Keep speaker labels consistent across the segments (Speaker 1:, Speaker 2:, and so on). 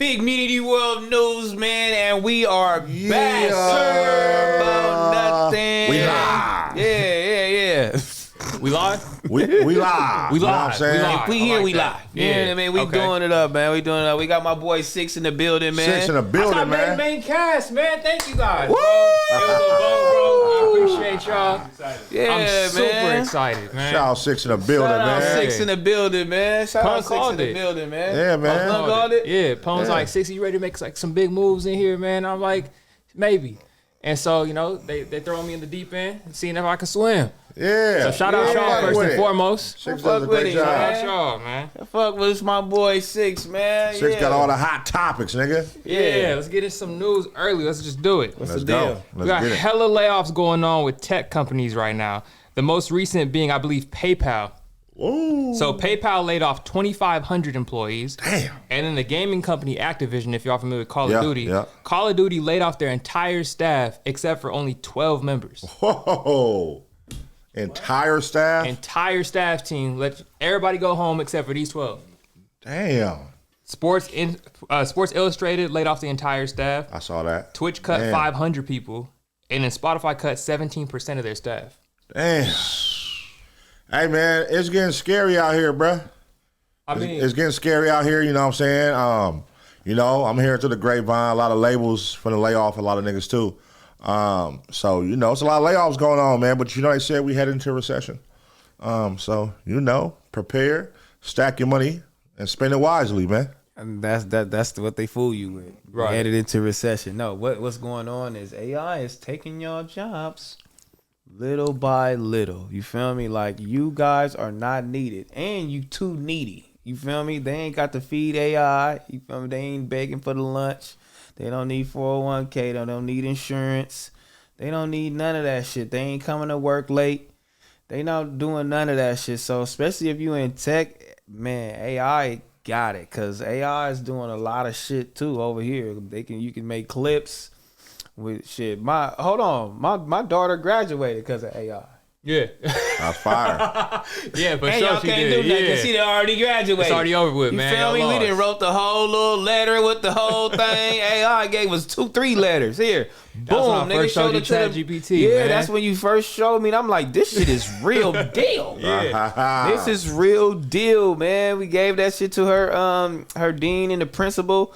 Speaker 1: FIGGMUNITY news, man, and we are back. Sir, about nothing.
Speaker 2: We live.
Speaker 1: Yeah.
Speaker 3: We live?
Speaker 2: We live.
Speaker 3: We
Speaker 2: You know what I'm
Speaker 3: live.
Speaker 2: saying?
Speaker 3: We live.
Speaker 1: If we
Speaker 3: I
Speaker 1: here,
Speaker 3: like
Speaker 1: we
Speaker 3: that.
Speaker 1: live. Yeah, I mean, we
Speaker 3: Okay.
Speaker 1: doing it up, man. We doing it up. We got my boy Six in the building, man.
Speaker 2: Six in the building,
Speaker 3: I
Speaker 2: man.
Speaker 3: main cast, man. Thank you guys.
Speaker 1: Woo!
Speaker 3: Bro. I appreciate y'all.
Speaker 1: Yeah,
Speaker 3: I'm
Speaker 1: man.
Speaker 3: super excited, man.
Speaker 2: Shout out Six in the building,
Speaker 1: Shout out
Speaker 2: man.
Speaker 1: Six in the building, man. Shout
Speaker 3: Pun
Speaker 1: out Six in
Speaker 3: called
Speaker 1: the
Speaker 3: it.
Speaker 1: building, man.
Speaker 2: Yeah, man.
Speaker 1: Pun called it?
Speaker 3: Yeah, Pone's
Speaker 2: Yeah.
Speaker 3: like, 60, you ready to make like some big moves in here, man? I'm like, maybe. And so, you know, they throwing me in the deep end, seeing if I can swim.
Speaker 2: Yeah.
Speaker 3: So shout out y'all first and foremost.
Speaker 2: Six
Speaker 1: Fuck
Speaker 2: does a
Speaker 1: with
Speaker 2: great
Speaker 1: it,
Speaker 2: job.
Speaker 1: man.
Speaker 3: Shout out y'all, man.
Speaker 1: Fuck with my boy Six, man.
Speaker 2: Six
Speaker 1: yeah.
Speaker 2: got all the hot topics, nigga.
Speaker 3: Yeah, let's get in some news early. Let's just do it.
Speaker 1: What's
Speaker 2: Let's
Speaker 1: the
Speaker 2: go.
Speaker 1: deal?
Speaker 3: We
Speaker 2: Let's
Speaker 3: got
Speaker 2: get it.
Speaker 3: hella layoffs going on with tech companies right now. The most recent being, I believe, PayPal.
Speaker 2: Ooh.
Speaker 3: So PayPal laid off 2,500 employees.
Speaker 2: Damn.
Speaker 3: And then the gaming company Activision, if y'all familiar with Call
Speaker 2: Yeah,
Speaker 3: of Duty,
Speaker 2: yeah.
Speaker 3: Call of Duty laid off their entire staff except for only 12 members.
Speaker 2: Whoa. Entire staff?
Speaker 3: Entire staff team let everybody go home except for these 12.
Speaker 2: Damn.
Speaker 3: Sports Illustrated laid off the entire staff.
Speaker 2: I saw that.
Speaker 3: Twitch cut
Speaker 2: Damn.
Speaker 3: 500 people, and then Spotify cut 17% of their staff.
Speaker 2: Damn. Hey, man, it's getting scary out here, bruh.
Speaker 3: I mean,
Speaker 2: It's getting scary out here, you know what I'm saying? You know, I'm hearing through the grapevine, a lot of labels finna lay off a lot of niggas too. So, you know, it's a lot of layoffs going on, man. But you know, they said we head into a recession. So, you know, prepare, stack your money, and spend it wisely, man.
Speaker 1: And that's what they fool you with.
Speaker 3: Right.
Speaker 1: Headed into recession. No, what's going on is AI is taking y'all jobs little by little. You feel me? Like, you guys are not needed, and you too needy. You feel me? They ain't got to feed AI. You feel me? They ain't begging for the lunch. They don't need 401k. They don't need insurance. They don't need none of that shit. They ain't coming to work late. They not doing none of that shit. So especially if you in tech, man, AI got it, cause AI is doing a lot of shit too over here. You can make clips with shit. My daughter graduated because of AI.
Speaker 3: yeah.
Speaker 2: That's fire.
Speaker 3: Yeah, but
Speaker 1: And
Speaker 3: sure
Speaker 1: y'all
Speaker 3: she
Speaker 1: can't
Speaker 3: did.
Speaker 1: do nothing
Speaker 3: Yeah.
Speaker 1: because she done already graduated.
Speaker 3: It's already over with,
Speaker 1: you
Speaker 3: man.
Speaker 1: feel me?
Speaker 3: Y'all
Speaker 1: We
Speaker 3: lost.
Speaker 1: done wrote the whole little letter with the whole thing. AI gave us 2-3 letters. Here,
Speaker 3: That's when I
Speaker 1: boom, nigga,
Speaker 3: first showed you
Speaker 1: it to the
Speaker 3: ChatGPT,
Speaker 1: Yeah,
Speaker 3: man.
Speaker 1: that's when you first showed me. And I'm like, this shit is real deal. This is real deal, man. We gave that shit to her dean and the principal.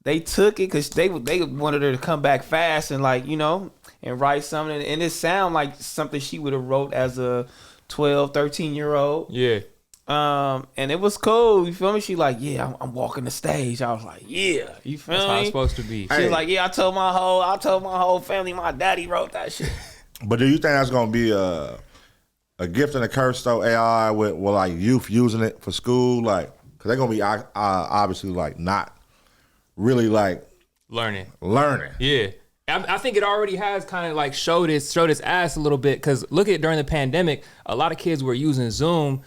Speaker 1: They took it because they wanted her to come back fast and, like, you know, and write something. And it sounded like something she would have wrote as a 12, 13-year-old.
Speaker 3: Yeah.
Speaker 1: And it was cool. You feel me? She like, yeah, I'm walking the stage. I was like, yeah. You feel
Speaker 3: That's
Speaker 1: me?
Speaker 3: how it's supposed to be.
Speaker 1: She was like, yeah, I told my whole family my daddy wrote that shit.
Speaker 2: But do you think that's gonna be a gift and a curse though? AI with like youth using it for school, like, cause they're gonna be obviously like not really like
Speaker 3: Learning.
Speaker 2: learning.
Speaker 3: Yeah. I think it already has kind of like showed its ass a little bit, because look at during the pandemic, a lot of kids were using Zoom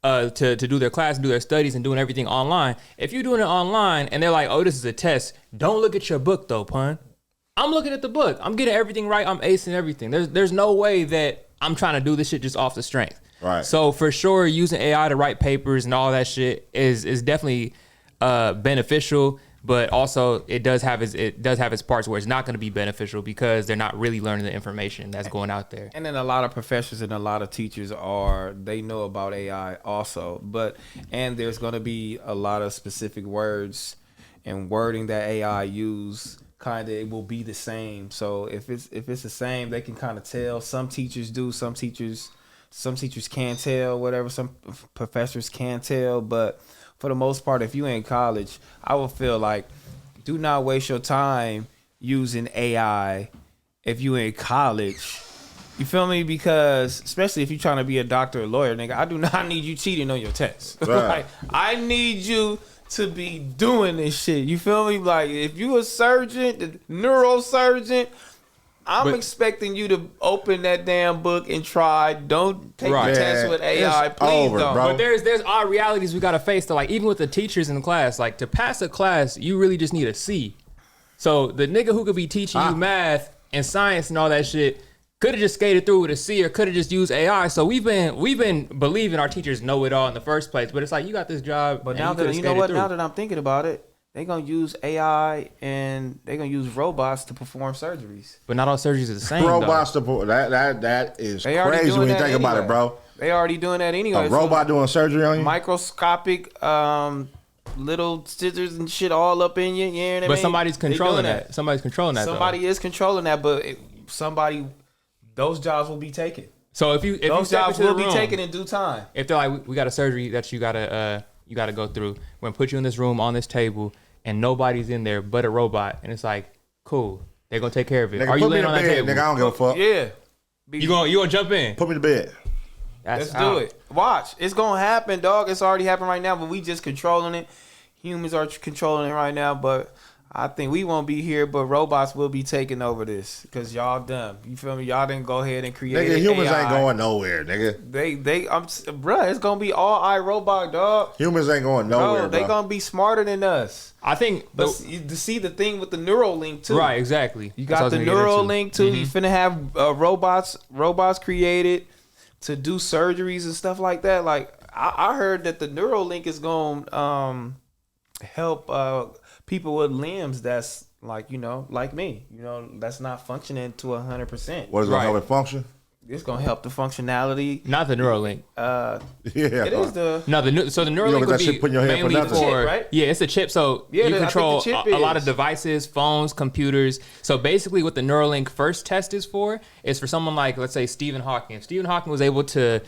Speaker 3: to do their class and do their studies and doing everything online. If you're doing it online and they're like, oh, this is a test, don't look at your book though, pun. I'm looking at the book. I'm getting everything right. I'm acing everything. There's no way that I'm trying to do this shit just off the strength.
Speaker 2: Right.
Speaker 3: So for sure, using AI to write papers and all that shit is definitely beneficial. But also, it does have its parts where it's not going to be beneficial because they're not really learning the information that's going out there.
Speaker 1: And then a lot of professors and a lot of teachers they know about AI also. And there's going to be a lot of specific words and wording that AI use. Kind of, it will be the same. So if it's the same, they can kind of tell. Some teachers do. Some teachers can't tell. Whatever. Some professors can tell. But for the most part, if you in college, I would feel like, do not waste your time using AI if you in college. You feel me? Because especially if you're trying to be a doctor or lawyer, nigga, I do not need you cheating on your tests.
Speaker 2: Right.
Speaker 1: Like, I need you to be doing this shit. You feel me? Like, if you a surgeon, the neurosurgeon, I'm expecting you to open that damn book and try. Don't take
Speaker 3: Right.
Speaker 1: the test with AI.
Speaker 2: It's
Speaker 1: Please
Speaker 2: over,
Speaker 1: don't.
Speaker 2: bro.
Speaker 3: But there's odd realities we gotta face. To like, even with the teachers in the class, like to pass a class, you really just need a C. So the nigga who could be teaching you math and science and all that shit could have just skated through with a C, or could have just used AI. So we've been believing our teachers know it all in the first place. But it's like, you got this job.
Speaker 1: But
Speaker 3: and
Speaker 1: now
Speaker 3: coulda
Speaker 1: that you know
Speaker 3: skated
Speaker 1: what,
Speaker 3: through.
Speaker 1: now that I'm thinking about it, They gonna use AI and they gonna use robots to perform surgeries.
Speaker 3: But not all surgeries are the same.
Speaker 2: Robots that is
Speaker 1: They already
Speaker 2: crazy
Speaker 1: doing
Speaker 2: when you
Speaker 1: that
Speaker 2: think about it,
Speaker 1: anyway.
Speaker 2: bro.
Speaker 1: They already doing that anyway.
Speaker 2: A robot doing surgery on you?
Speaker 1: Microscopic little scissors and shit all up in you. You know what I mean?
Speaker 3: But somebody's
Speaker 1: They
Speaker 3: controlling
Speaker 1: doing
Speaker 3: that. Somebody's controlling that.
Speaker 1: Somebody
Speaker 3: though.
Speaker 1: is controlling that, but those jobs will be taken.
Speaker 3: So if you
Speaker 1: Those
Speaker 3: step
Speaker 1: jobs
Speaker 3: into the
Speaker 1: will be
Speaker 3: room,
Speaker 1: taken in due time.
Speaker 3: if they're like, we got a surgery that you gotta go through, we're gonna put you in this room on this table, and nobody's in there but a robot, and it's like, cool, they're gonna take care of it.
Speaker 2: Nigga,
Speaker 3: Are you
Speaker 2: put me
Speaker 3: laying
Speaker 2: in
Speaker 3: on
Speaker 2: the
Speaker 3: that
Speaker 2: bed,
Speaker 3: table?
Speaker 2: nigga. I don't give a fuck.
Speaker 1: Yeah.
Speaker 3: You gonna jump in?
Speaker 2: Put me to bed.
Speaker 1: Let's do it. Watch. It's gonna happen, dog. It's already happening right now, but we just controlling it. Humans are controlling it right now, but I think we won't be here, but robots will be taking over this because y'all dumb. You feel me? Y'all didn't go ahead and create
Speaker 2: Nigga, humans
Speaker 1: AI.
Speaker 2: ain't going nowhere, nigga.
Speaker 1: Bruh, it's gonna be all iRobot, dog.
Speaker 2: Humans ain't going nowhere,
Speaker 1: Bro, they
Speaker 2: bro.
Speaker 1: gonna be smarter than us.
Speaker 3: I think,
Speaker 1: But to see the thing with the neural link too.
Speaker 3: right, exactly.
Speaker 1: You
Speaker 3: That's what I
Speaker 1: got
Speaker 3: was
Speaker 1: the
Speaker 3: gonna get
Speaker 1: neural
Speaker 3: into.
Speaker 1: link too. You finna have robots created to do surgeries and stuff like that. Like I heard that the neural link is gonna help people with limbs that's like like me. That's not functioning to 100%.
Speaker 2: What is gonna
Speaker 3: Right.
Speaker 2: help it function?
Speaker 1: It's gonna help the functionality.
Speaker 3: Not the Neuralink.
Speaker 2: Yeah.
Speaker 1: It is the
Speaker 3: No, the Neuralink
Speaker 2: get
Speaker 3: would
Speaker 2: that
Speaker 3: be
Speaker 2: shit put in your head for
Speaker 3: mainly
Speaker 2: nothing.
Speaker 3: for
Speaker 1: Chip, right?
Speaker 3: yeah, it's a chip. So
Speaker 1: Yeah,
Speaker 3: you
Speaker 1: I think
Speaker 3: control
Speaker 1: the chip
Speaker 3: a lot of
Speaker 1: is.
Speaker 3: devices, phones, computers. So basically, what the Neuralink first test is for someone like, let's say, Stephen Hawking. If Stephen Hawking was able to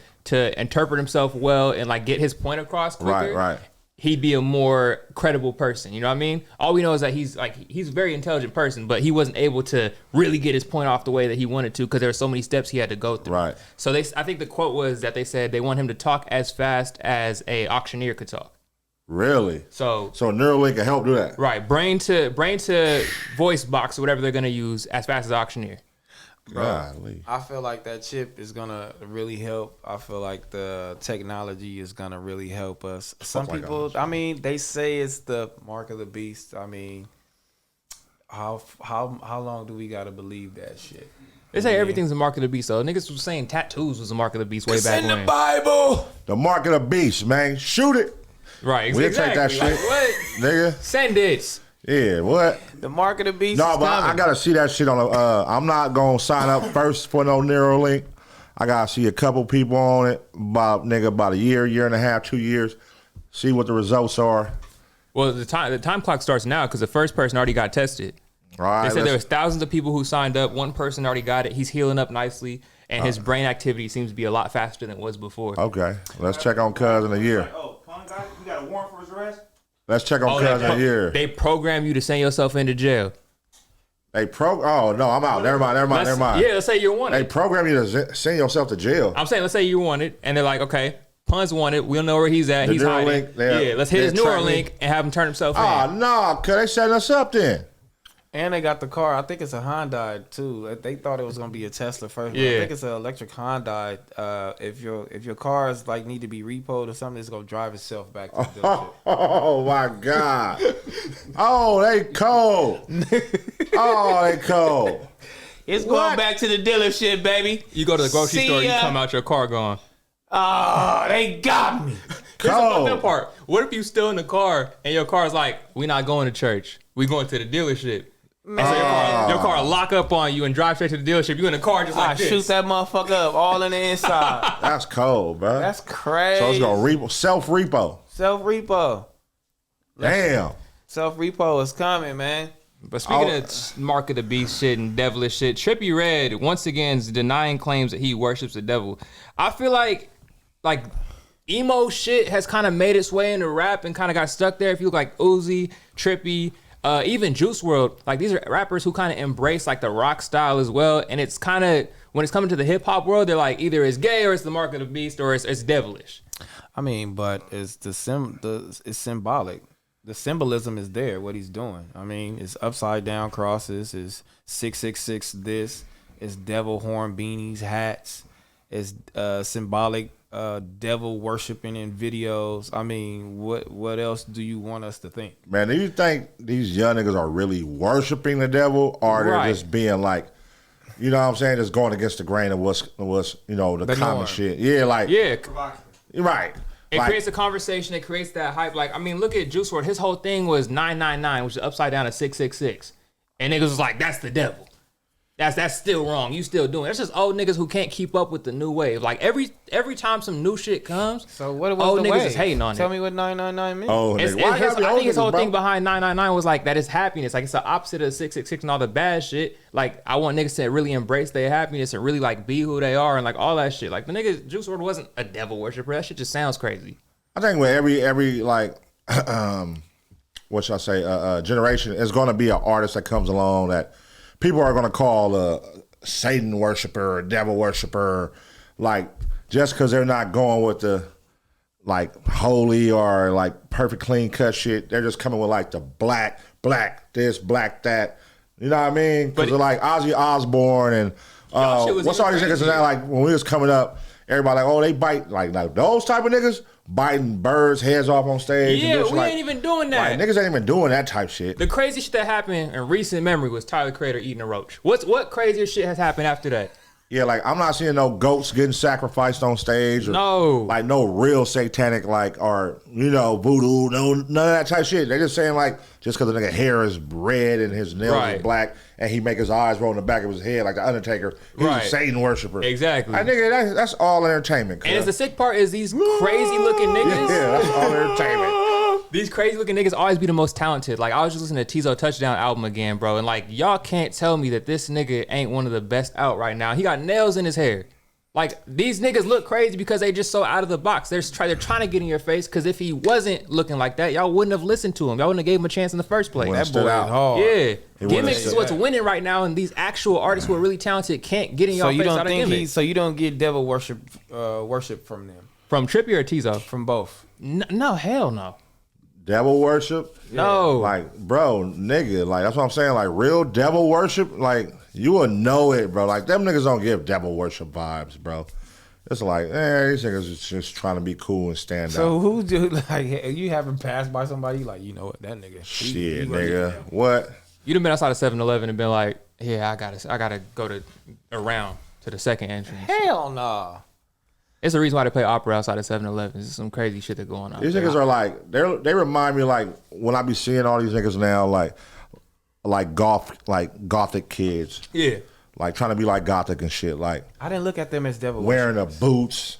Speaker 3: interpret himself well and like get his point across quicker,
Speaker 2: Right.
Speaker 3: he'd be a more credible person. You know what I mean? All we know is that he's a very intelligent person, but he wasn't able to really get his point off the way that he wanted to because there were so many steps he had to go through.
Speaker 2: Right.
Speaker 3: So I think the quote was that they said they want him to talk as fast as a auctioneer could talk.
Speaker 2: Really?
Speaker 3: So
Speaker 2: Neuralink can help do that.
Speaker 3: right, brain to voice box or whatever they're gonna use as fast as auctioneer.
Speaker 2: Golly.
Speaker 1: I feel like that chip is gonna really help. I feel like the technology is gonna really help us. Some
Speaker 2: like
Speaker 1: people, I mean, they say it's the mark of the beast. I mean, how long do we gotta believe that shit?
Speaker 3: They say everything's a mark of the beast. So niggas was saying tattoos was a mark of the beast way
Speaker 1: It's
Speaker 3: back
Speaker 1: in
Speaker 3: when.
Speaker 1: the Bible.
Speaker 2: The mark of the beast, man. Shoot it,
Speaker 3: Right,
Speaker 2: We'll
Speaker 3: exactly.
Speaker 2: take that
Speaker 3: Like,
Speaker 2: shit.
Speaker 3: what?
Speaker 2: nigga.
Speaker 3: Send it.
Speaker 2: Yeah, what?
Speaker 1: The mark of the beast.
Speaker 2: No,
Speaker 1: is
Speaker 2: but I
Speaker 1: coming.
Speaker 2: gotta see that shit on the. I'm not gonna sign up first for no Neuralink. I gotta see a couple people on it about a year and a half, 2 years. See what the results are.
Speaker 3: Well, the time clock starts now because the first person already got tested.
Speaker 2: All right.
Speaker 3: They said there was thousands of people who signed up. One person already got it. He's healing up nicely, and his brain activity seems to be a lot faster than it was before.
Speaker 2: Okay, let's check on Cuz in a year.
Speaker 1: Oh, Pun got it? You got a warrant for his arrest?
Speaker 2: Let's check on Cuz in a year.
Speaker 3: They program you to send yourself into jail.
Speaker 2: Oh no, I'm out. Never mind.
Speaker 3: Yeah, let's say you're
Speaker 2: They
Speaker 3: wanted.
Speaker 2: program you to send yourself to jail.
Speaker 3: I'm saying, let's say you're wanted, and they're like, okay, Pun's wanted. We'll know where he's at.
Speaker 2: The
Speaker 3: He's hiding.
Speaker 2: Neuralink,
Speaker 3: Yeah, let's hit his
Speaker 2: they're tracking
Speaker 3: Neuralink
Speaker 2: me.
Speaker 3: and have him turn himself
Speaker 2: Oh
Speaker 3: in.
Speaker 2: no, cuz they setting us up then.
Speaker 1: And they got the car. I think it's a Hyundai too. They thought it was gonna be a Tesla first. But
Speaker 3: Yeah.
Speaker 1: I think it's an electric Hyundai. If your cars like need to be repoed or something, it's gonna drive itself back to the dealership.
Speaker 2: Oh my God. Oh, they cold. Oh, they cold.
Speaker 1: It's
Speaker 2: What?
Speaker 1: going back to the dealership, baby.
Speaker 3: You go to the grocery
Speaker 1: See
Speaker 3: store, you
Speaker 1: ya.
Speaker 3: come out, your car gone.
Speaker 1: Oh, they got me.
Speaker 3: Here's the fucked
Speaker 2: Cold.
Speaker 3: up part. What if you still in the car and your car's like, we not going to church. We going to the dealership. And so your car lock up on you and drive straight to the dealership. You in the car just
Speaker 1: I
Speaker 3: like this.
Speaker 1: shoot that motherfucker up all in the inside.
Speaker 2: That's cold, bro.
Speaker 1: That's crazy.
Speaker 2: So it's gonna self repo.
Speaker 1: Self repo.
Speaker 2: Damn.
Speaker 1: Self repo is coming, man.
Speaker 3: But speaking of mark of the beast shit and devilish shit, Trippie Redd once again is denying claims that he worships the devil. I feel like emo shit has kind of made its way into rap and kind of got stuck there. If you look like Uzi, Trippie, even Juice WRLD, like these are rappers who kind of embrace like the rock style as well. And it's kind of, when it's coming to the hip hop world, they're like either it's gay or it's the mark of the beast or it's devilish.
Speaker 1: I mean, but it's it's symbolic. The symbolism is there. What he's doing. I mean, it's upside down crosses. It's 666. This. It's devil horn beanies, hats. It's symbolic devil worshiping in videos. I mean, what else do you want us to think?
Speaker 2: Man, do you think these young niggas are really worshiping the devil, or they're
Speaker 3: Right.
Speaker 2: just being like, you know what I'm saying, just going against the grain of what's the common
Speaker 1: norm.
Speaker 2: shit? Yeah, like
Speaker 3: Yeah.
Speaker 2: right.
Speaker 3: It
Speaker 2: like,
Speaker 3: creates a conversation. It creates that hype. Like, I mean, look at Juice WRLD. His whole thing was 999, which is upside down to 666. And niggas was like, that's the devil. That's still wrong. You still doing it. That's just old niggas who can't keep up with the new wave. Like, every time some new shit comes,
Speaker 1: So what was
Speaker 3: old
Speaker 1: the
Speaker 3: niggas
Speaker 1: wave?
Speaker 3: is hating on
Speaker 1: Tell
Speaker 3: it.
Speaker 1: me what 999 means.
Speaker 2: oh,
Speaker 3: It's,
Speaker 2: nigga, why
Speaker 3: his,
Speaker 2: gotta be
Speaker 3: I
Speaker 2: old
Speaker 3: think his whole
Speaker 2: niggas, bro?
Speaker 3: thing behind 999 was like that is happiness. Like, it's the opposite of 666 and all the bad shit. Like, I want niggas to really embrace their happiness and really like be who they are and like all that shit. Like, the niggas, Juice WRLD wasn't a devil worshiper. That shit just sounds crazy.
Speaker 2: I think with every like, what should I say, generation, is going to be an artist that comes along that people are going to call a Satan worshiper or devil worshiper, like just because they're not going with the like holy or like perfect clean cut shit. They're just coming with like the black this, black that. You know what I mean? Because they're like Ozzy Osbourne and what's all these niggas and that, like when we was coming up, everybody like, oh, they bite like those type of niggas biting birds' heads off on stage.
Speaker 3: Yeah,
Speaker 2: and
Speaker 3: we
Speaker 2: like,
Speaker 3: ain't even doing that.
Speaker 2: like, niggas ain't even doing that type shit.
Speaker 3: The crazy shit that happened in recent memory was Tyler Creator eating a roach. What crazier shit has happened after that?
Speaker 2: Yeah, like I'm not seeing no goats getting sacrificed on stage or
Speaker 3: No.
Speaker 2: like no real satanic like or voodoo, no none of that type of shit. They're just saying like just because the nigga hair is red and his nails
Speaker 3: Right.
Speaker 2: is black and he make his eyes roll in the back of his head like the Undertaker, he's
Speaker 3: Right.
Speaker 2: a Satan worshiper.
Speaker 3: Exactly.
Speaker 2: I nigga, that's all entertainment.
Speaker 3: And it's the sick part is these crazy looking niggas.
Speaker 2: Yeah, that's all entertainment.
Speaker 3: These crazy looking niggas always be the most talented. Like, I was just listening to Tizo Touchdown album again, bro. And like, y'all can't tell me that this nigga ain't one of the best out right now. He got nails in his hair. Like, these niggas look crazy because they just so out of the box. They're trying to get in your face because if he wasn't looking like that, y'all wouldn't have listened to him. Y'all wouldn't have gave him a chance in the first place.
Speaker 2: Wouldn't
Speaker 1: That
Speaker 2: stood
Speaker 1: boy
Speaker 2: out.
Speaker 1: is hard.
Speaker 3: Yeah.
Speaker 2: wouldn't
Speaker 3: Gimmicks is
Speaker 2: have-
Speaker 3: what's winning right now, and these actual artists who are really talented can't get in
Speaker 1: So
Speaker 3: y'all
Speaker 1: you
Speaker 3: face
Speaker 1: don't
Speaker 3: out of
Speaker 1: think
Speaker 3: gimmicks.
Speaker 1: so you don't get devil worship from them,
Speaker 3: From Trippie or Tizo?
Speaker 1: from both.
Speaker 3: No, hell no.
Speaker 2: Devil worship?
Speaker 3: No.
Speaker 2: Like, bro, nigga, like that's what I'm saying. Like real devil worship, like you will know it, bro. Like them niggas don't give devil worship vibes, bro. It's like, these niggas is just trying to be cool and stand
Speaker 1: So
Speaker 2: out.
Speaker 1: who do like you haven't passed by somebody like you know what that nigga?
Speaker 2: Shit, nigga. What?
Speaker 3: You done been outside of 7-Eleven and been like, yeah, I gotta go around to the second entrance.
Speaker 1: Hell no.
Speaker 3: It's the reason why they play opera outside of 7-Eleven. There's some crazy shit that going on.
Speaker 2: These niggas are like, they remind me like when I be seeing all these niggas now, like gothic kids,
Speaker 3: Yeah.
Speaker 2: like trying to be like gothic and shit, like
Speaker 1: I didn't look at them as devil
Speaker 2: wearing the
Speaker 1: worshipers.
Speaker 2: boots,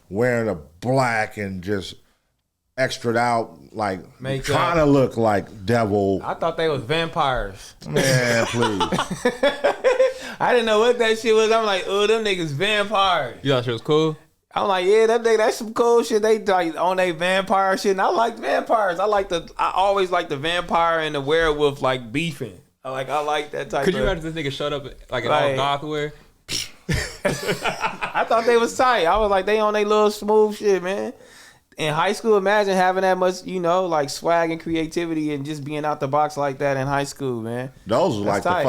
Speaker 2: wearing the black and just extra out, like
Speaker 1: Makeup.
Speaker 2: trying to look like devil.
Speaker 1: I thought they was vampires.
Speaker 2: Man, please.
Speaker 1: I didn't know what that shit was. I'm like, oh, them niggas vampires.
Speaker 3: You thought shit was cool?
Speaker 1: I'm like, yeah, that's some cool shit. They like on they vampire shit. And I like vampires. I always like the vampire and the werewolf like beefing. I like that type
Speaker 3: Could
Speaker 1: of.
Speaker 3: you imagine this nigga showed up like in all
Speaker 1: Like-
Speaker 3: goth wear?
Speaker 1: I thought they was tight. I was like, they on they little smooth shit, man. In high school, imagine having that much, like swag and creativity and just being out the box like that in high school, man.
Speaker 2: Those was like
Speaker 1: tight.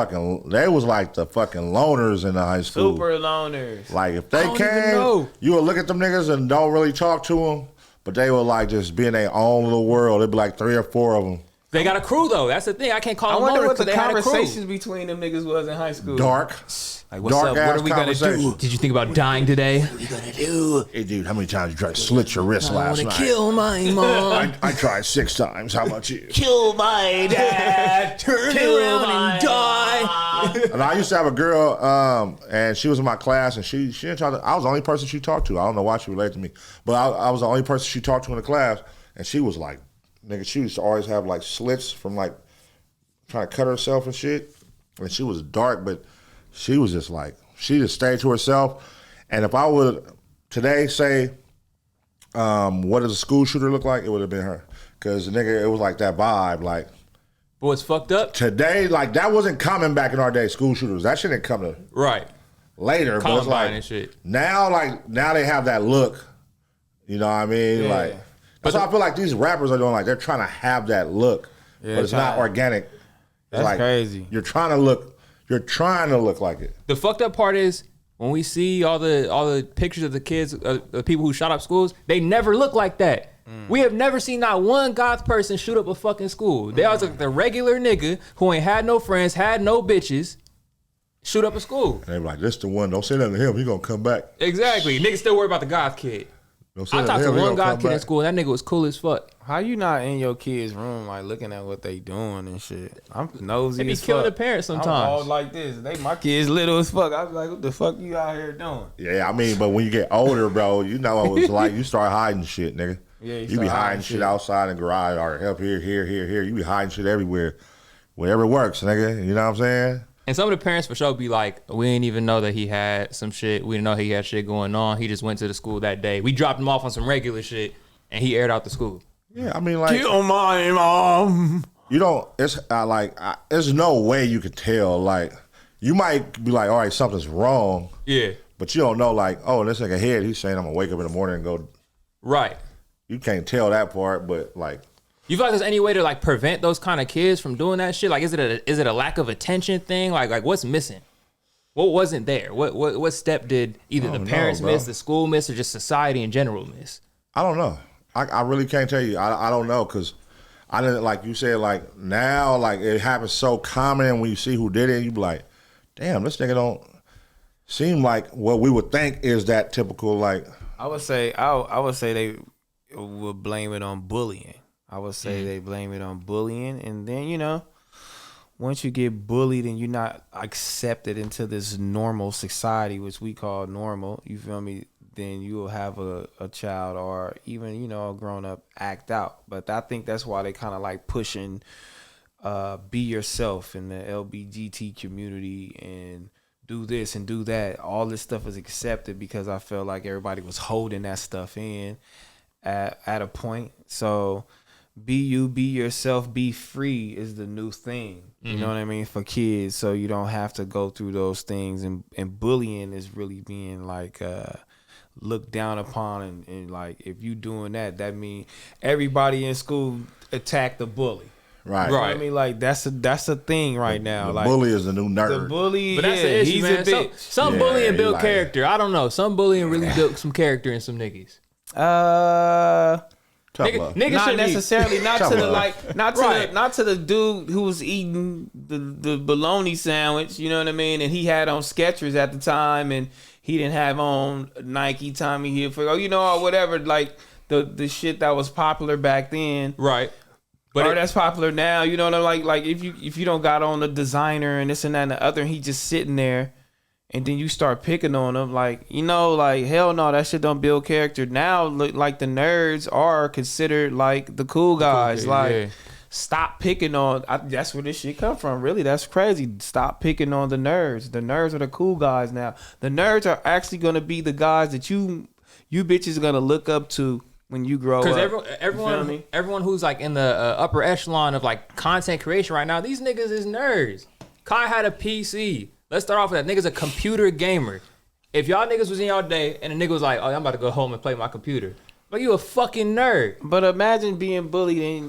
Speaker 2: they was like the fucking loners in the high school.
Speaker 1: Super loners.
Speaker 2: Like if they
Speaker 3: don't even
Speaker 2: came,
Speaker 3: know.
Speaker 2: you would look at them niggas and don't really talk to them, but they would like just be in their own little world. It'd be like 3 or 4 of them.
Speaker 3: They got a crew though. That's the thing. I can't call
Speaker 1: I
Speaker 3: them
Speaker 1: wonder
Speaker 3: loners
Speaker 1: what the
Speaker 3: because they had a crew.
Speaker 1: conversations between them niggas was in high school.
Speaker 2: Dark.
Speaker 1: Like, what's
Speaker 2: dark
Speaker 1: up?
Speaker 2: ass
Speaker 1: What are we gonna do?
Speaker 2: conversation.
Speaker 3: Did you think about dying today?
Speaker 2: Hey dude, how many times you tried to slit your wrist last night?
Speaker 3: my mom.
Speaker 2: I tried 6 times. How about you?
Speaker 1: Kill my dad. Turn
Speaker 3: around and die.
Speaker 2: And I used to have a girl, and she was in my class, and she didn't try to. I was the only person she talked to. I don't know why she related to me, but I was the only person she talked to in the class, and she was like, nigga, she used to always have like slits from like trying to cut herself and shit, and she was dark, but she was just like, she just stayed to herself. And if I would today say, what does a school shooter look like, it would have been her, because the nigga, it was like that vibe, like.
Speaker 3: But what's fucked up?
Speaker 2: Today, like that wasn't coming back in our day. School shooters, that shit didn't come to
Speaker 3: Right.
Speaker 2: later. But it's
Speaker 3: Columbine
Speaker 2: like
Speaker 3: and shit.
Speaker 2: now they have that look. You know what I mean?
Speaker 1: Yeah.
Speaker 2: Like that's why I feel like these rappers are doing. Like they're trying to have that look,
Speaker 1: Yeah,
Speaker 2: but it's not
Speaker 1: trying-
Speaker 2: organic. It's
Speaker 1: That's
Speaker 2: like,
Speaker 1: crazy.
Speaker 2: You're trying to look like it.
Speaker 3: The fucked up part is when we see all the pictures of the kids, the people who shot up schools, they never look like that. We have never seen not one goth person shoot up a fucking school. They always like the regular nigga who ain't had no friends, had no bitches, shoot up a school.
Speaker 2: And they're like, this the one. Don't say nothing to him. He gonna come back.
Speaker 3: Exactly. Niggas still worry about the goth kid.
Speaker 2: Don't say
Speaker 3: I
Speaker 2: that.
Speaker 3: talked to
Speaker 2: Hell, he
Speaker 3: one
Speaker 2: gonna
Speaker 3: guy
Speaker 2: come
Speaker 3: kid in
Speaker 2: back.
Speaker 3: school, and that nigga was cool as fuck.
Speaker 1: How you not in your kid's room, like looking at what they doing and shit? I'm nosy
Speaker 3: They be
Speaker 1: as
Speaker 3: killing
Speaker 1: fuck.
Speaker 3: the parents
Speaker 1: I'm all
Speaker 3: sometimes.
Speaker 1: like this. My kids little as fuck. I be like, what the fuck you out here doing?
Speaker 2: Yeah, I mean, but when you get older, bro, you know what it's like. You start hiding shit, nigga.
Speaker 1: Yeah,
Speaker 2: you be hiding shit outside in the garage or up here. You be hiding shit everywhere. Whatever works, nigga. You know what I'm saying?
Speaker 3: And some of the parents for sure be like, we didn't even know that he had some shit. We didn't know he had shit going on. He just went to the school that day. We dropped him off on some regular shit, and he aired out the school.
Speaker 2: Yeah, I mean, like,
Speaker 1: kill my mom.
Speaker 2: you don't. It's there's no way you could tell. Like, you might be like, all right, something's wrong.
Speaker 3: Yeah.
Speaker 2: But you don't know, like, oh, this nigga head, he's saying I'm gonna wake up in the morning and go.
Speaker 3: Right.
Speaker 2: You can't tell that part, but like,
Speaker 3: You feel like there's any way to like prevent those kind of kids from doing that shit? Like, is it a lack of attention thing? Like what's missing? What wasn't there? What step did either the parents miss, the school miss, or just society in general miss?
Speaker 2: I don't know. I really can't tell you. I don't know because I didn't, like you said, like now, like it happens so common, and when you see who did it, you be like, damn, this nigga don't seem like what we would think is that typical. Like,
Speaker 1: I would say they would blame it on bullying. I would say they blame it on bullying, and then once you get bullied and you're not accepted into this normal society, which we call normal, you feel me? Then you will have a child or even a grown up act out. But I think that's why they kind of like pushing be yourself in the LGBT community and do this and do that. All this stuff is accepted because I felt like everybody was holding that stuff in at a point. So be you, be yourself, be free is the new thing. You know what I mean? For kids. So you don't have to go through those things. And bullying is really being like looked down upon. And like if you doing that means everybody in school attack the bully.
Speaker 2: right,
Speaker 1: You know what I mean? Like that's a thing right now.
Speaker 2: The
Speaker 1: like
Speaker 2: bully is the new nerd.
Speaker 1: the bully,
Speaker 3: But that's the issue,
Speaker 1: he's
Speaker 3: man.
Speaker 1: a bitch.
Speaker 3: Some
Speaker 2: Yeah,
Speaker 3: bullying
Speaker 2: he
Speaker 3: built
Speaker 2: like-
Speaker 3: character. I don't know. Some bullying really built some character in some niggas.
Speaker 2: Tough
Speaker 3: Nigga,
Speaker 2: love.
Speaker 3: niggas
Speaker 1: Not
Speaker 3: should
Speaker 1: necessarily, not to
Speaker 2: Tough
Speaker 1: the
Speaker 2: love.
Speaker 1: like, not to
Speaker 3: Right.
Speaker 1: the, not to the dude who was eating the bologna sandwich. You know what I mean? And he had on Skechers at the time, and he didn't have on Nike, Tommy Hilfiger, or whatever. Like the shit that was popular back then,
Speaker 3: Right.
Speaker 1: or that's popular now. You know what I'm like if you don't got on the designer and this and that and the other, and he just sitting there. And then you start picking on them, like hell no, that shit don't build character. Now, like the nerds are considered like the cool guys. Stop picking on. That's where this shit come from. Really, that's crazy. Stop picking on the nerds. The nerds are the cool guys now. The nerds are actually gonna be the guys that you bitches are gonna look up to when you grow up.
Speaker 3: Because everyone who's like in the upper echelon of like content creation right now, these niggas is nerds. Kai had a PC. Let's start off with that. Nigga's a computer gamer. If y'all niggas was in y'all day and a nigga was like, oh, I'm about to go home and play my computer. Like, you a fucking nerd.
Speaker 1: But imagine being bullied and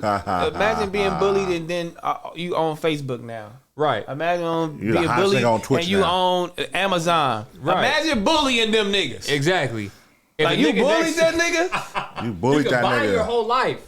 Speaker 1: then you own Facebook now.
Speaker 3: Right.
Speaker 1: Imagine
Speaker 2: You the
Speaker 1: being
Speaker 2: hottest
Speaker 1: bullied
Speaker 2: nigga on Twitch
Speaker 1: and you
Speaker 2: now.
Speaker 1: own Amazon.
Speaker 3: Right.
Speaker 1: Imagine bullying them niggas.
Speaker 3: Exactly. If
Speaker 1: Like
Speaker 3: a
Speaker 1: you
Speaker 3: nigga
Speaker 1: bullied
Speaker 3: next-
Speaker 1: that nigga.
Speaker 2: You
Speaker 3: You
Speaker 2: bullied
Speaker 3: can
Speaker 2: that
Speaker 3: buy your
Speaker 2: nigga.
Speaker 3: whole life.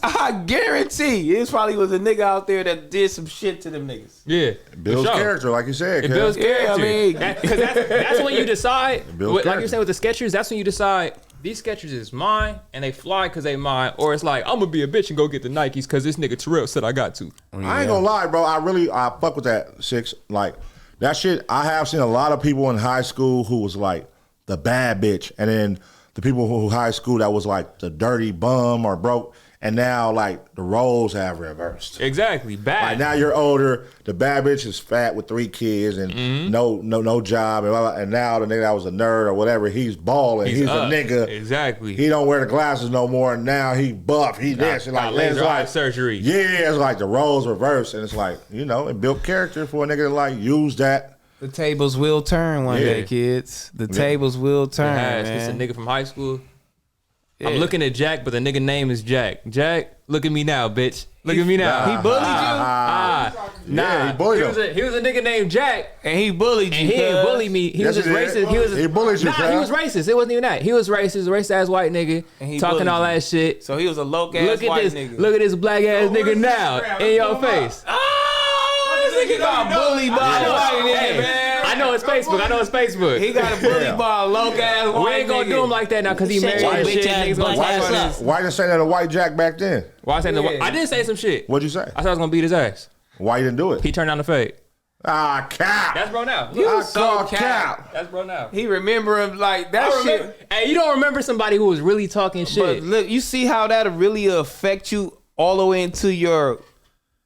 Speaker 1: I guarantee it probably was a nigga out there that did some shit to them niggas.
Speaker 3: Yeah.
Speaker 2: Builds
Speaker 3: for sure.
Speaker 2: character, like you said.
Speaker 3: It
Speaker 2: cuz.
Speaker 3: builds
Speaker 1: Yeah,
Speaker 3: character.
Speaker 1: I mean-
Speaker 3: Because that's when you decide,
Speaker 2: builds
Speaker 3: like
Speaker 2: character.
Speaker 3: you're saying with the Skechers, that's when you decide these Skechers is mine and they fly because they mine. Or it's like, I'm going to be a bitch and go get the Nikes because this nigga t-rell said I got to.
Speaker 2: I ain't gonna lie, bro. I fuck with that, Six. Like, that shit, I have seen a lot of people in high school who was like the bad bitch. And then the people who high school that was like the dirty bum or broke. And now, like, the roles have reversed.
Speaker 3: Exactly. Bad.
Speaker 2: Like, now you're older, the bad bitch is fat with 3 kids and no job. And, blah, blah, and now the nigga that was a nerd or whatever, he's balling. He's a
Speaker 3: up.
Speaker 2: nigga.
Speaker 3: Exactly.
Speaker 2: He don't wear the glasses no more. And now he buff. He this. And
Speaker 3: got
Speaker 2: like,
Speaker 3: laser
Speaker 2: it's
Speaker 3: eye
Speaker 2: like
Speaker 3: surgery.
Speaker 2: Yeah, it's like the roles reversed. And it's like, it built character for a nigga to like use that.
Speaker 1: The tables will turn one day, kids. The tables will turn,
Speaker 3: It's a
Speaker 1: man.
Speaker 3: nigga from high school.
Speaker 1: Yeah.
Speaker 3: I'm looking at Jack, but the nigga name is Jack. Jack, look at me now, bitch. Look at me now.
Speaker 1: He bullied
Speaker 2: Yeah, he bullied him.
Speaker 3: He was a nigga named Jack,
Speaker 1: you, and he bullied you.
Speaker 3: and he didn't
Speaker 1: cuz.
Speaker 3: bully me. He was
Speaker 2: Yes,
Speaker 3: just
Speaker 2: he did.
Speaker 3: racist.
Speaker 2: He bullied you,
Speaker 3: Nah, he was
Speaker 2: cuz.
Speaker 3: racist. It wasn't even that. He was racist ass white nigga
Speaker 1: And he
Speaker 3: talking
Speaker 1: bullied
Speaker 3: all
Speaker 1: you.
Speaker 3: that shit.
Speaker 1: So he was a low ass
Speaker 3: Look at
Speaker 1: white
Speaker 3: this.
Speaker 1: nigga.
Speaker 3: Look at this black ass nigga
Speaker 4: where's
Speaker 3: now
Speaker 4: Instagram?
Speaker 3: in your
Speaker 4: Let's pull him
Speaker 3: face.
Speaker 1: Oh, this nigga got bullied by a white nigga, man.
Speaker 3: I know know it's Facebook. I know it's Facebook.
Speaker 1: He got a bully ball, low ass.
Speaker 3: We ain't gonna do him like that now because he married and shit. Niggas gonna talk about this.
Speaker 2: Why didn't say that to White Jack back then?
Speaker 3: Why I said I didn't say some shit.
Speaker 2: What'd you say?
Speaker 3: I said I was gonna beat his ass.
Speaker 2: Why you didn't do it?
Speaker 3: He turned down the fade.
Speaker 2: Ah, cap.
Speaker 3: That's bro now.
Speaker 1: You
Speaker 2: I
Speaker 1: so
Speaker 2: call
Speaker 1: cap.
Speaker 3: That's bro now.
Speaker 1: He remember him like that shit.
Speaker 3: Hey, you don't remember somebody who was really talking shit.
Speaker 1: But look, you see how that'll really affect you all the way into your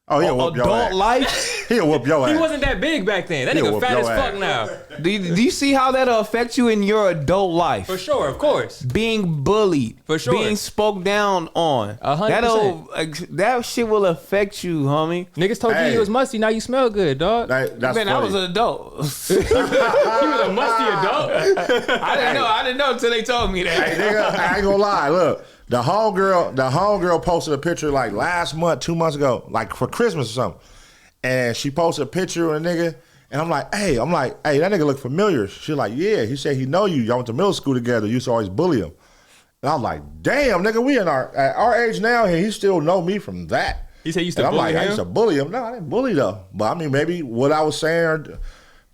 Speaker 2: He'll whoop your
Speaker 1: adult
Speaker 2: ass.
Speaker 1: life.
Speaker 2: He'll whoop your ass.
Speaker 3: He wasn't that big back then. That
Speaker 2: He'll
Speaker 3: nigga
Speaker 2: whoop
Speaker 3: fat
Speaker 2: your
Speaker 3: as fuck
Speaker 2: ass.
Speaker 3: now.
Speaker 1: Do you see how that'll affect you in your adult life?
Speaker 3: For sure, of course.
Speaker 1: Being bullied,
Speaker 3: For sure.
Speaker 1: being spoke down on.
Speaker 3: 100%.
Speaker 1: That shit will affect you, homie.
Speaker 3: Niggas told you
Speaker 2: Hey.
Speaker 3: he was musty. Now you smell good, dog.
Speaker 2: That's
Speaker 1: Man, I
Speaker 2: funny.
Speaker 1: was an adult.
Speaker 3: He was a musty adult.
Speaker 1: I didn't know until they told me that.
Speaker 2: Hey, nigga, I ain't gonna lie. Look, the homegirl posted a picture like last month, 2 months ago, like for Christmas or something. And she posted a picture of a nigga, and I'm like, hey, that nigga look familiar. She's like, yeah. He said he know you. Y'all went to middle school together. You used to always bully him. And I'm like, damn, nigga, we at our age now, and he still know me from that.
Speaker 3: He said you used to
Speaker 2: And I'm
Speaker 3: bully
Speaker 2: like, I
Speaker 3: him?
Speaker 2: used to bully him. No, I didn't bully though. But I mean, maybe what I was saying,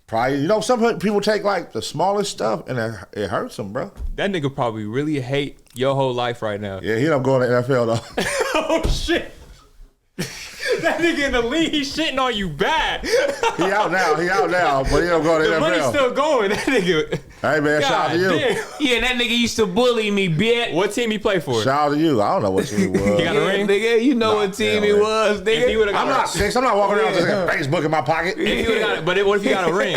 Speaker 2: probably, some people take like the smallest stuff and it hurts them, bro.
Speaker 3: That nigga probably really hate your whole life right now.
Speaker 2: Yeah, he don't go in the NFL though.
Speaker 3: Oh, shit. That nigga in the league, he's shitting on you bad.
Speaker 2: He out now, but he don't go to the
Speaker 3: The
Speaker 2: NFL.
Speaker 3: money's still going. That nigga.
Speaker 2: Hey man, shout out to you.
Speaker 3: damn.
Speaker 1: Yeah, that nigga used to bully me, bitch.
Speaker 3: What team he play for?
Speaker 2: Shout out to you. I don't know what team it was.
Speaker 3: He got a ring?
Speaker 1: Nigga, you know what team
Speaker 2: damn
Speaker 1: it
Speaker 2: it.
Speaker 1: was,
Speaker 3: If he
Speaker 1: nigga.
Speaker 3: would've
Speaker 2: I'm
Speaker 3: got
Speaker 2: not 6. I'm not walking around with
Speaker 1: Yeah.
Speaker 2: a Facebook in my pocket.
Speaker 3: If he would've got, but what if he got a ring?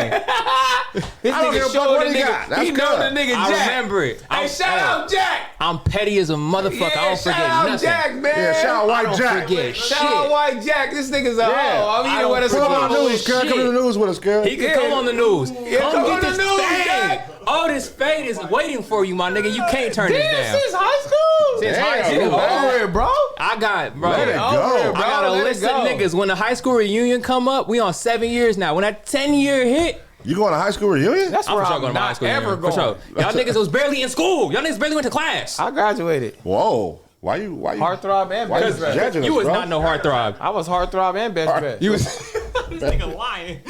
Speaker 1: This
Speaker 2: I don't give a
Speaker 1: nigga
Speaker 2: fuck
Speaker 1: showed
Speaker 2: what
Speaker 1: the
Speaker 2: he
Speaker 1: nigga.
Speaker 2: got. That's
Speaker 1: He know
Speaker 2: good.
Speaker 1: the nigga
Speaker 3: I
Speaker 1: Jack.
Speaker 3: remember it.
Speaker 1: Hey, shout out Jack.
Speaker 3: I'm petty as a motherfucker.
Speaker 1: Yeah,
Speaker 3: I don't
Speaker 1: shout
Speaker 3: forget
Speaker 1: out
Speaker 3: nothing.
Speaker 1: Jack, man.
Speaker 2: Yeah, shout out
Speaker 3: I
Speaker 2: White
Speaker 3: don't
Speaker 2: Jack.
Speaker 3: forget
Speaker 1: Shout out
Speaker 3: shit.
Speaker 1: White Jack. This nigga's a
Speaker 2: Yeah.
Speaker 1: hoe. I
Speaker 3: I
Speaker 1: mean,
Speaker 3: don't
Speaker 1: what is
Speaker 2: Put him on the
Speaker 3: Bullshit.
Speaker 2: news, cuz. Come to the news with us, cuz.
Speaker 3: He could come on the news.
Speaker 1: come
Speaker 3: Come
Speaker 1: on
Speaker 3: get
Speaker 1: the
Speaker 3: this
Speaker 1: news,
Speaker 3: thing.
Speaker 1: Jack.
Speaker 3: Oh, this fade is waiting for you, my nigga. You can't turn this
Speaker 1: This
Speaker 3: down.
Speaker 1: is high school.
Speaker 3: Since high
Speaker 2: Damn,
Speaker 3: school.
Speaker 2: you bad.
Speaker 1: Over it, bro.
Speaker 3: I got, bro.
Speaker 2: Let it
Speaker 1: Over
Speaker 2: go.
Speaker 1: it,
Speaker 3: I
Speaker 1: bro.
Speaker 3: got a
Speaker 1: Let it
Speaker 3: list of
Speaker 1: go.
Speaker 3: niggas. When the high school reunion come up, we on 7 years now. When that 10-year hit,
Speaker 2: You going to high school reunion?
Speaker 1: That's
Speaker 3: I'm
Speaker 1: where
Speaker 3: for sure
Speaker 1: I'm
Speaker 3: going to my high
Speaker 1: not
Speaker 3: school
Speaker 1: ever
Speaker 3: reunion.
Speaker 1: going.
Speaker 3: For sure. Y'all niggas was barely in school. Y'all niggas barely went to class.
Speaker 1: I graduated.
Speaker 2: Whoa. Why you?
Speaker 1: Heartthrob and
Speaker 2: Why you
Speaker 1: best dress.
Speaker 2: judging
Speaker 3: You
Speaker 2: us,
Speaker 3: was
Speaker 2: bro?
Speaker 3: not no heartthrob.
Speaker 1: I was heartthrob and best dress.
Speaker 3: You was this nigga lying.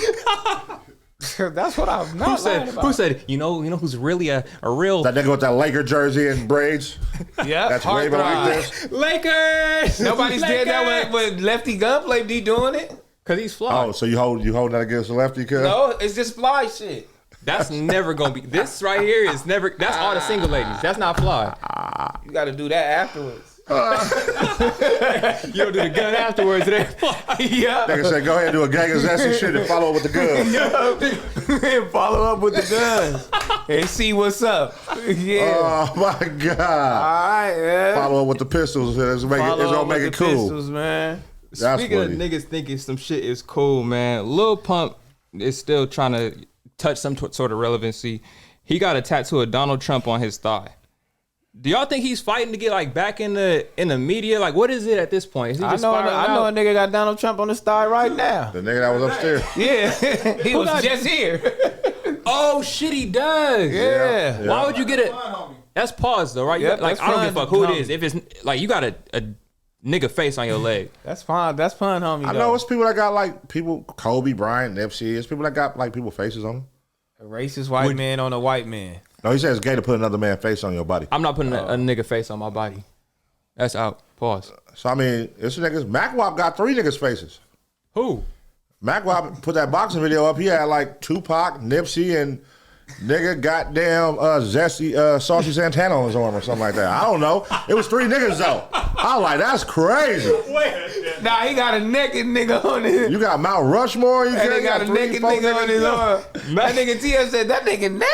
Speaker 1: That's what I'm not
Speaker 3: Who said?
Speaker 1: lying about.
Speaker 3: Who said? You know who's really a real
Speaker 2: That nigga with that Laker jersey and braids.
Speaker 1: Yeah,
Speaker 2: That's waving like this.
Speaker 3: Lakers.
Speaker 1: Nobody's did that when Lefty Gunplay be doing it.
Speaker 3: Cause he's flawed.
Speaker 2: Oh, so you holding that against the lefty, cuz?
Speaker 1: No, it's just fly shit.
Speaker 3: That's never gonna be. This right here is never. That's all the single ladies. That's not fly.
Speaker 1: You got to do that afterwards.
Speaker 3: You don't do the gun afterwards. It ain't fly.
Speaker 1: Yeah.
Speaker 2: Nigga said, go ahead and do a gang of zesty shit and follow up with the gun.
Speaker 1: And follow up with the guns and see what's up. Yeah.
Speaker 2: Oh my God.
Speaker 1: All right, man.
Speaker 2: Follow up with the pistols. It's gonna make it cool.
Speaker 1: Pistols, man.
Speaker 2: That's
Speaker 3: Speaking
Speaker 2: funny.
Speaker 3: of niggas thinking some shit is cool, man. Lil Pump is still trying to touch some sort of relevancy. He got a tattoo of Donald Trump on his thigh. Do y'all think he's fighting to get like back in the media? Like, what is it at this point? Is he just spiraling
Speaker 1: I know a
Speaker 3: out?
Speaker 1: nigga got Donald Trump on his thigh right now.
Speaker 2: The nigga that was upstairs.
Speaker 1: Yeah, he was
Speaker 3: got-
Speaker 1: just here.
Speaker 3: Oh shit, he does.
Speaker 1: Yeah.
Speaker 2: Yeah.
Speaker 3: Why would you get it? That's pause though, right?
Speaker 1: Yep,
Speaker 3: Like
Speaker 1: that's
Speaker 3: I don't give a
Speaker 1: fine,
Speaker 3: fuck who it
Speaker 1: homie.
Speaker 3: is. If it's like you got a nigga face on your leg.
Speaker 1: That's fine. That's fun, homie.
Speaker 2: I know it's people that got like Kobe Bryant, Nipsey. It's people that got like people faces on them.
Speaker 1: a racist white man on a white man.
Speaker 2: No, he said it's gay to put another man's face on your body.
Speaker 3: I'm not putting a nigga face on my body. That's out. Pause.
Speaker 2: So I mean, it's niggas. MacWop got 3 niggas' faces.
Speaker 3: Who?
Speaker 2: MacWop put that boxing video up. He had like Tupac, Nipsey, and nigga goddamn zesty Saucy Santana on his arm or something like that. I don't know. It was 3 niggas though. I was like, that's crazy.
Speaker 1: Nah, he got a naked nigga on his.
Speaker 2: You got Mount Rushmore. You
Speaker 1: And they got a
Speaker 2: 3,
Speaker 1: naked
Speaker 2: 4
Speaker 1: nigga on his
Speaker 2: niggas.
Speaker 1: arm. That nigga TF said, that nigga naked?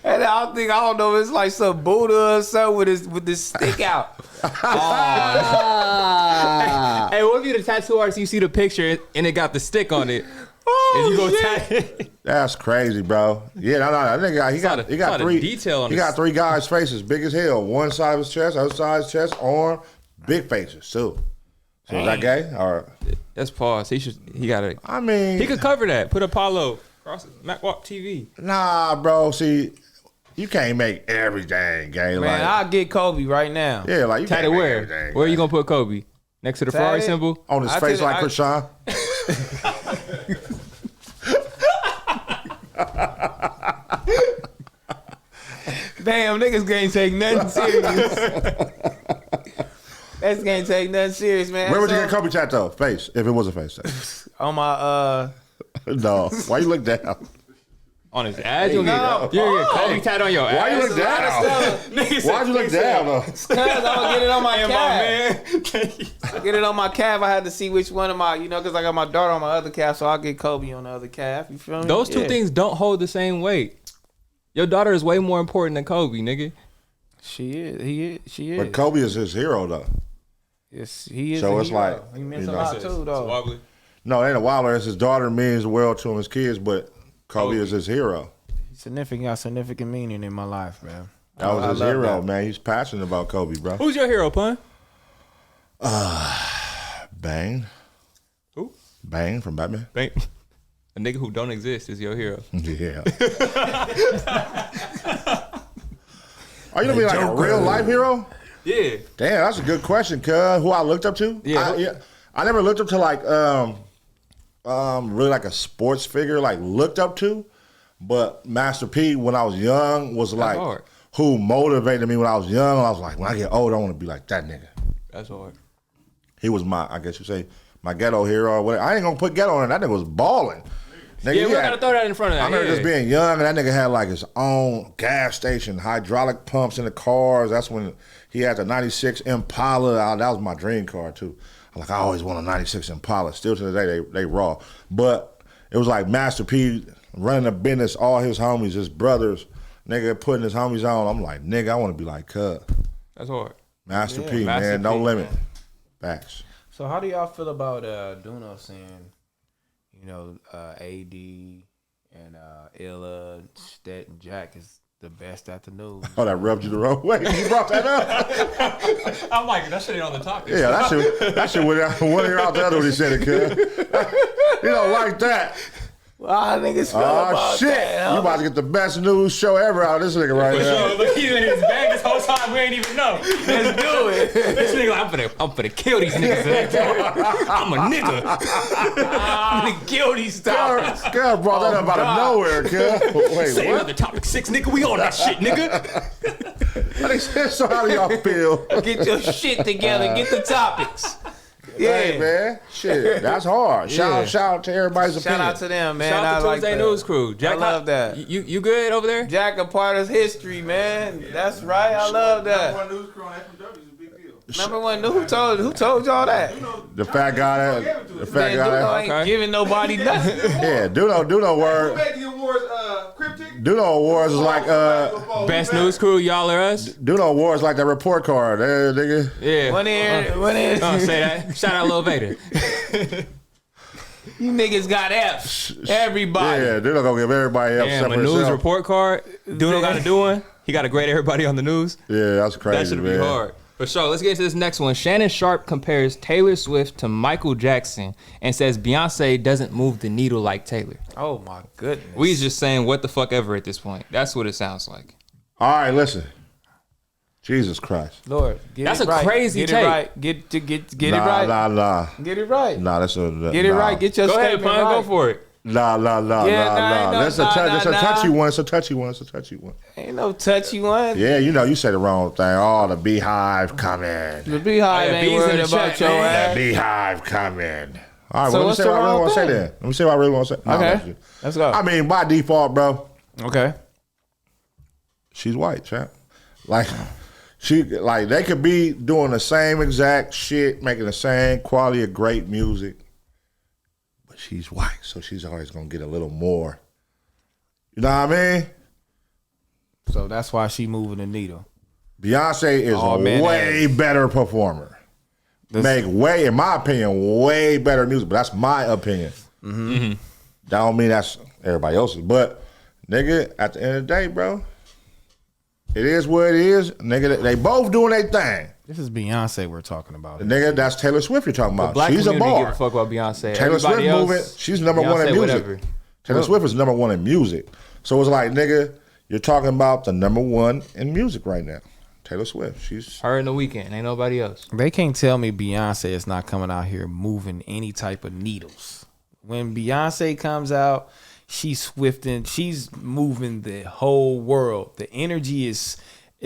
Speaker 1: And I don't know, it's like some Buddha or something with this stick out.
Speaker 3: Hey, what if you the tattoo artist? You see the picture and it got the stick on it. And you go
Speaker 1: shit.
Speaker 2: That's crazy, bro. Yeah, no, that nigga, he got
Speaker 3: It's a lot of
Speaker 2: 3
Speaker 3: detail on
Speaker 2: He
Speaker 3: this.
Speaker 2: got 3 guys' faces, big as hell. One side of his chest, other side of his chest, arm, big faces too. So is that gay or?
Speaker 3: That's pause. He got to.
Speaker 2: I mean,
Speaker 3: He could cover that. Put Apollo across MacWalk TV.
Speaker 2: nah, bro. See, you can't make everything gay.
Speaker 1: Man,
Speaker 2: like,
Speaker 1: I'll get Kobe right now.
Speaker 2: yeah, like you
Speaker 3: Tat
Speaker 2: can't
Speaker 3: it
Speaker 2: make
Speaker 3: where?
Speaker 2: everything
Speaker 3: Where
Speaker 2: gay.
Speaker 3: you gonna put Kobe? Next to the Ferrari
Speaker 1: it.
Speaker 3: symbol?
Speaker 2: on his
Speaker 1: I
Speaker 2: face
Speaker 1: tell you,
Speaker 2: like Krishan?
Speaker 1: Damn, niggas can't take nothing serious. Niggas can't take nothing serious, man.
Speaker 2: Where would you get Kobe tattoo? Face, if it was a face tattoo.
Speaker 1: On my
Speaker 2: No. Why you look down?
Speaker 3: On his ass? You
Speaker 1: No.
Speaker 3: gonna get Kobe tat on your ass?
Speaker 2: Why you look down? Why'd you look down though?
Speaker 1: Cause I'm gonna get it on my calf.
Speaker 3: man.
Speaker 1: I get it on my calf. I had to see which one of my, cause I got my daughter on my other calf, so I'll get Kobe on the other calf. You feel me?
Speaker 3: Those two things don't hold the same weight. Your daughter is way more important than Kobe, nigga.
Speaker 1: She is. She is.
Speaker 2: But Kobe is his hero though.
Speaker 1: Yes, he is.
Speaker 2: So
Speaker 1: a
Speaker 2: it's
Speaker 1: hero.
Speaker 2: like,
Speaker 1: He means
Speaker 2: you
Speaker 1: a
Speaker 2: know.
Speaker 1: lot too, though.
Speaker 2: No, it ain't a wilder. It's his daughter means the world to him, his kids, but Kobe is his hero.
Speaker 1: Significant meaning in my life, man.
Speaker 2: That was his hero, man. He's passionate about Kobe, bro.
Speaker 3: Who's your hero, Pun?
Speaker 2: Bang.
Speaker 3: Who?
Speaker 2: Bang from Batman.
Speaker 3: Bang. A nigga who don't exist is your hero.
Speaker 2: Yeah. Are you gonna be like a real life hero?
Speaker 3: Yeah.
Speaker 2: Damn, that's a good question, cuz. Who I looked up to?
Speaker 3: Yeah.
Speaker 2: I never looked up to like really like a sports figure, like looked up to. But Master P, when I was young, was like
Speaker 3: hard.
Speaker 2: who motivated me when I was young. I was like, when I get old, I want to be like that nigga.
Speaker 3: That's hard.
Speaker 2: He was my, I guess you say, my ghetto hero or whatever. I ain't gonna put ghetto on it. That nigga was balling. Nigga,
Speaker 3: Yeah, we gotta throw that in front of that.
Speaker 2: I remember
Speaker 3: yeah.
Speaker 2: just being young, and that nigga had like his own gas station, hydraulic pumps in the cars. That's when he had the 96 Impala. That was my dream car too. I always want a 96 Impala. Still to the day, they raw. But it was like Master P running a business, all his homies, his brothers, nigga putting his homies on. I'm like, nigga, I want to be like Cub.
Speaker 3: That's hard.
Speaker 2: Master P,
Speaker 3: Master
Speaker 2: man, no
Speaker 3: P,
Speaker 2: limit.
Speaker 3: man.
Speaker 2: Facts.
Speaker 1: So how do y'all feel about Duno saying, AD and Illa, Stet, and Jack is the best at the news?
Speaker 2: Oh, that rubbed you the wrong way. You brought that up.
Speaker 3: I'm like, that shit ain't on the topic.
Speaker 2: Yeah, that shit went out one ear out the other when he said it, cuz. You don't like that.
Speaker 1: Well, niggas feel about
Speaker 2: Oh, shit.
Speaker 1: that.
Speaker 2: You about to get the best news show ever out of this nigga right now.
Speaker 3: Look, he's in his bag this whole time. We ain't even know.
Speaker 1: Let's do it.
Speaker 3: This nigga, I'm finna kill these niggas today. I'm a nigga.
Speaker 1: I'm gonna kill these topics.
Speaker 2: God brought that up out of nowhere, cuz. Wait,
Speaker 3: Say
Speaker 2: what?
Speaker 3: another topic 6, nigga. We on that shit, nigga.
Speaker 2: So how do y'all feel?
Speaker 1: Get your shit together. Get the topics. Yeah,
Speaker 2: Hey, man. Shit, that's hard. Shout out to everybody's opinion.
Speaker 1: Shout out to them, man.
Speaker 3: Shout out to
Speaker 1: I
Speaker 3: Tuesday
Speaker 1: like that.
Speaker 3: News Crew. Jack,
Speaker 1: I love that.
Speaker 3: You good over there?
Speaker 1: Jack, a part of history, man. That's right. I love that.
Speaker 4: One news crew on FMW is a big deal.
Speaker 1: Number one, who told y'all that?
Speaker 2: The fat guy the fat
Speaker 1: Man,
Speaker 2: guy
Speaker 1: Duno ain't
Speaker 3: Okay.
Speaker 1: giving nobody nothing.
Speaker 2: Yeah, Duno
Speaker 4: Who
Speaker 2: word.
Speaker 4: made the awards cryptic?
Speaker 2: Duno Awards is like
Speaker 3: Best News Crew, y'all or us?
Speaker 2: Duno Awards like that report card. There, nigga.
Speaker 3: Yeah.
Speaker 1: One ear.
Speaker 3: Don't say that. Shout out Lil Vader.
Speaker 1: You niggas got F's. Everybody.
Speaker 2: Yeah, Duno gonna give everybody else
Speaker 3: Damn,
Speaker 2: except
Speaker 3: a
Speaker 2: for
Speaker 3: news
Speaker 2: himself.
Speaker 3: report card. Duno got to do one. He got to grade everybody on the news.
Speaker 2: Yeah, that's crazy,
Speaker 3: That should
Speaker 2: man.
Speaker 3: be hard. For sure. Let's get into this next one. Shannon Sharp compares Taylor Swift to Michael Jackson and says Beyonce doesn't move the needle like Taylor.
Speaker 1: Oh my goodness.
Speaker 3: We just saying what the fuck ever at this point. That's what it sounds like.
Speaker 2: All right, listen. Jesus Christ.
Speaker 1: Lord, get
Speaker 3: That's
Speaker 1: it
Speaker 3: a
Speaker 1: right.
Speaker 3: crazy
Speaker 1: get
Speaker 3: take.
Speaker 1: It right. Get it
Speaker 2: Nah,
Speaker 1: right.
Speaker 2: Nah.
Speaker 1: Get it right.
Speaker 2: Nah, that's a
Speaker 1: Get it right. Get your
Speaker 3: Go ahead,
Speaker 1: statement
Speaker 3: Pun.
Speaker 1: right.
Speaker 3: Go for it.
Speaker 2: Nah.
Speaker 1: Yeah, nah,
Speaker 2: That's
Speaker 1: nah,
Speaker 2: that's a
Speaker 1: nah.
Speaker 2: touchy one. It's a touchy one. It's a touchy one.
Speaker 1: Ain't no touchy one.
Speaker 2: Yeah, you said the wrong thing. Oh, the beehive coming.
Speaker 1: The beehive
Speaker 3: Oh, yeah,
Speaker 1: ain't
Speaker 3: bees in
Speaker 1: worried
Speaker 3: the
Speaker 1: about
Speaker 3: chat,
Speaker 1: your
Speaker 3: man.
Speaker 2: The
Speaker 1: ass.
Speaker 2: beehive coming. All right,
Speaker 1: So
Speaker 2: well, let me
Speaker 1: what's
Speaker 2: say
Speaker 1: the
Speaker 2: what I really
Speaker 1: wrong
Speaker 2: want to say
Speaker 1: thing?
Speaker 2: then. Let me say what I really want to say. No,
Speaker 1: Okay. Let's go.
Speaker 2: I mean, by default, bro,
Speaker 1: Okay.
Speaker 2: she's white, champ. Like, they could be doing the same exact shit, making the same quality of great music, but she's white, so she's always gonna get a little more. You know what I mean?
Speaker 1: So that's why she moving the needle.
Speaker 2: Beyonce is
Speaker 1: Oh,
Speaker 2: a
Speaker 1: man,
Speaker 2: way better performer. Make way, in my opinion, way better music. But that's my opinion.
Speaker 1: Mm-hmm.
Speaker 2: That don't mean that's everybody else's. But nigga, at the end of the day, bro, it is what it is. Nigga, they both doing their thing.
Speaker 1: This is Beyonce we're talking about.
Speaker 2: Nigga, that's Taylor Swift you're talking about.
Speaker 3: Black
Speaker 2: She's a
Speaker 3: community give
Speaker 2: bar.
Speaker 3: a fuck about Beyonce.
Speaker 2: Taylor Swift
Speaker 3: Everybody else,
Speaker 2: moving. She's number one in
Speaker 3: Beyonce,
Speaker 2: music.
Speaker 3: whatever.
Speaker 2: Taylor Swift is number one in music. So it's like, nigga, you're talking about the number one in music right now. Taylor Swift. She's
Speaker 3: Her in the weekend. Ain't nobody else.
Speaker 1: They can't tell me Beyonce is not coming out here moving any type of needles. When Beyonce comes out, she's swifting, she's moving the whole world. The energy is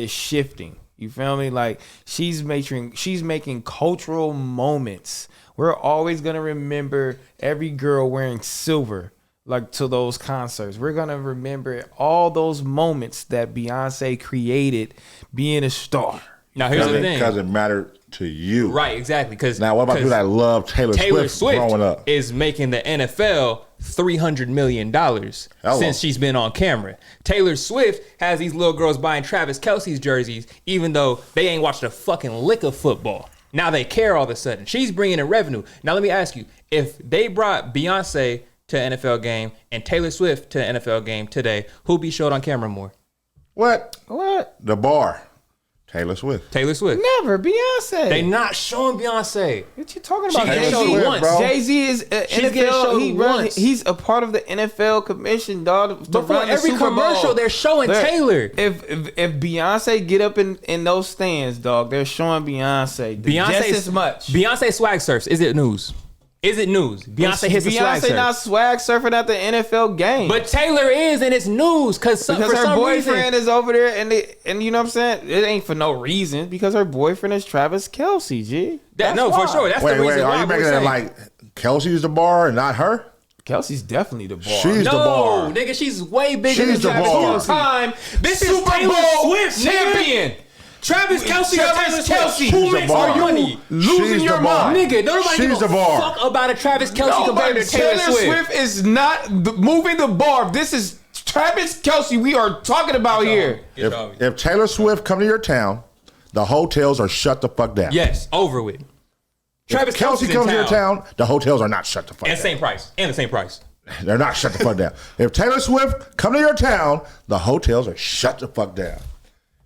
Speaker 1: shifting. You feel me? Like she's making cultural moments. We're always gonna remember every girl wearing silver, like to those concerts. We're gonna remember all those moments that Beyonce created being a star.
Speaker 3: Now here's the thing,
Speaker 2: because it mattered to you,
Speaker 3: right? Exactly. Because
Speaker 2: now, what about people that love Taylor Swift growing up?
Speaker 3: Is making the NFL $300 million since she's been on camera. Taylor Swift has these little girls buying Travis Kelce's jerseys, even though they ain't watched a fucking lick of football. Now they care all of a sudden. She's bringing in revenue. Now let me ask you, if they brought Beyonce to an NFL game and Taylor Swift to an NFL game today, who'd be showed on camera more?
Speaker 2: What? The bar. Taylor Swift.
Speaker 3: Taylor Swift.
Speaker 1: Never. Beyonce.
Speaker 3: They not showing Beyonce.
Speaker 1: What you talking about?
Speaker 3: She gets showed once.
Speaker 1: Jay-Z is NFL. He's a part of the NFL commission, dog.
Speaker 3: Before every commercial, they're showing Taylor.
Speaker 1: If Beyonce get up in those stands, dog, they're showing Beyonce just as much.
Speaker 3: Beyonce swag surfs. Is it news? Is it news? Beyonce hits a swag surf.
Speaker 1: Beyonce not swag surfing at the NFL game.
Speaker 3: But Taylor is, and it's news because
Speaker 1: her boyfriend is over there, and you know what I'm saying? It ain't for no reason because her boyfriend is Travis Kelce, G.
Speaker 3: For sure. That's the reason why.
Speaker 2: Are you making it like Kelsey's the bar and not her?
Speaker 1: Kelsey's definitely the bar.
Speaker 2: She's the bar.
Speaker 3: No, nigga, she's way bigger than Travis Kelce.
Speaker 1: Time.
Speaker 3: This is Taylor Swift
Speaker 1: champion.
Speaker 3: Travis Kelce or Taylor Swift?
Speaker 2: Who makes more
Speaker 3: money?
Speaker 1: Losing your mind.
Speaker 3: Nigga, nobody gives a fuck about a Travis Kelce compared to Taylor Swift.
Speaker 1: Is not moving the bar. This is Travis Kelce we are talking about here.
Speaker 2: If Taylor Swift come to your town, the hotels are shut the fuck down.
Speaker 3: Yes, over with. Travis
Speaker 2: Kelce comes to your town, the hotels are not shut the fuck down.
Speaker 3: And the same price.
Speaker 2: They're not shut the fuck down. If Taylor Swift come to your town, the hotels are shut the fuck down.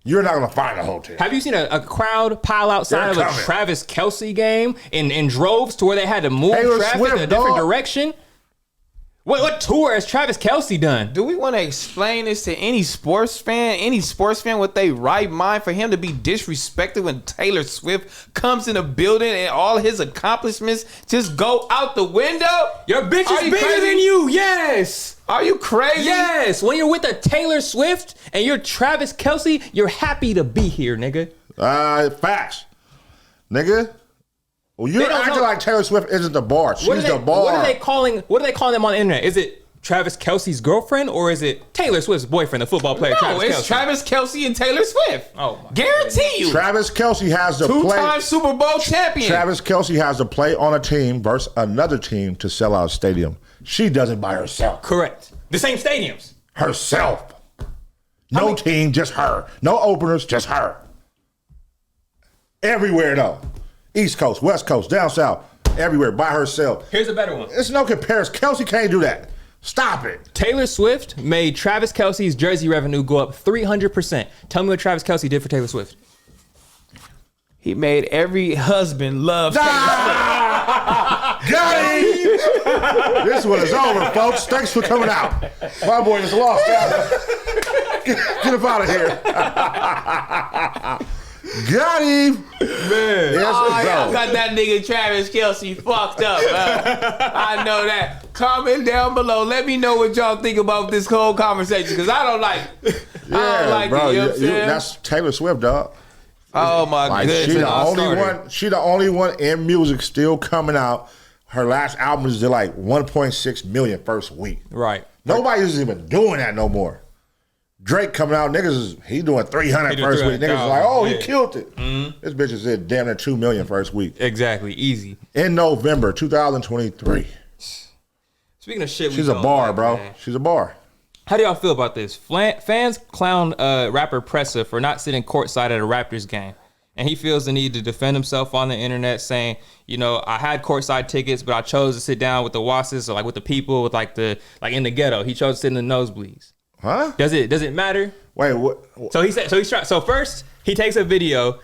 Speaker 2: You're not going to find a hotel.
Speaker 3: Have you seen a crowd pile outside of a Travis Kelce game in droves to where they had to move traffic in a different direction? What tour has Travis Kelce done?
Speaker 1: Do we want to explain this to any sports fan with their right mind for him to be disrespected when Taylor Swift comes in the building and all his accomplishments just go out the window?
Speaker 3: Your bitch is bigger than you, yes.
Speaker 1: Are you crazy?
Speaker 3: Yes. When you're with a Taylor Swift and you're Travis Kelce, you're happy to be here, nigga.
Speaker 2: Facts. Nigga. Well, you're acting like Taylor Swift isn't the bar. She's the bar.
Speaker 3: What are they calling them on the internet? Is it Travis Kelce's girlfriend or is it Taylor Swift's boyfriend, the football player?
Speaker 1: No, it's Travis Kelce and Taylor Swift.
Speaker 3: Oh my
Speaker 1: Guarantee you.
Speaker 2: Travis Kelce has to play.
Speaker 1: Two-time Super Bowl champion.
Speaker 2: Travis Kelce has to play on a team versus another team to sell out a stadium. She does it by herself.
Speaker 3: Correct. The same stadiums.
Speaker 2: Herself. No team, just her. No openers, just her. Everywhere though. East Coast, West Coast, down south, everywhere by herself.
Speaker 3: Here's a better one.
Speaker 2: It's no comparison. Kelce can't do that. Stop it.
Speaker 3: Taylor Swift made Travis Kelce's jersey revenue go up 300%. Tell me what Travis Kelce did for Taylor Swift.
Speaker 1: He made every husband love Taylor Swift.
Speaker 2: Got him. This one is over, folks. Thanks for coming out. My boy is lost. Get him out of here. Got him.
Speaker 1: Man. Yes, I got that nigga Travis Kelce fucked up. I know that. Comment down below. Let me know what y'all think about this whole conversation because I don't like it.
Speaker 2: Yeah, I don't like bro, it. That's Taylor Swift, dog.
Speaker 1: Oh my goodness.
Speaker 2: She the only one in music still coming out. Her last album is like 1.6 million first week.
Speaker 3: Right.
Speaker 2: Nobody's even doing that no more. Drake coming out, he's doing 300 first week. Niggas like, oh, he killed it. Mm-hmm. This bitch is did damn near 2 million first week.
Speaker 3: Exactly, easy.
Speaker 2: In November 2023.
Speaker 3: Speaking of shit,
Speaker 2: she's a bar, bro. Man. She's a bar.
Speaker 3: How do y'all feel about this? Fans clown rapper Pressa for not sitting courtside at a Raptors game. And he feels the need to defend himself on the internet saying, you know, I had courtside tickets, but I chose to sit down with the wasses or like with the people with like in the ghetto. He chose to sit in the nosebleeds.
Speaker 2: Huh?
Speaker 3: Does it matter?
Speaker 2: Wait, what?
Speaker 3: So he said. So first he takes a video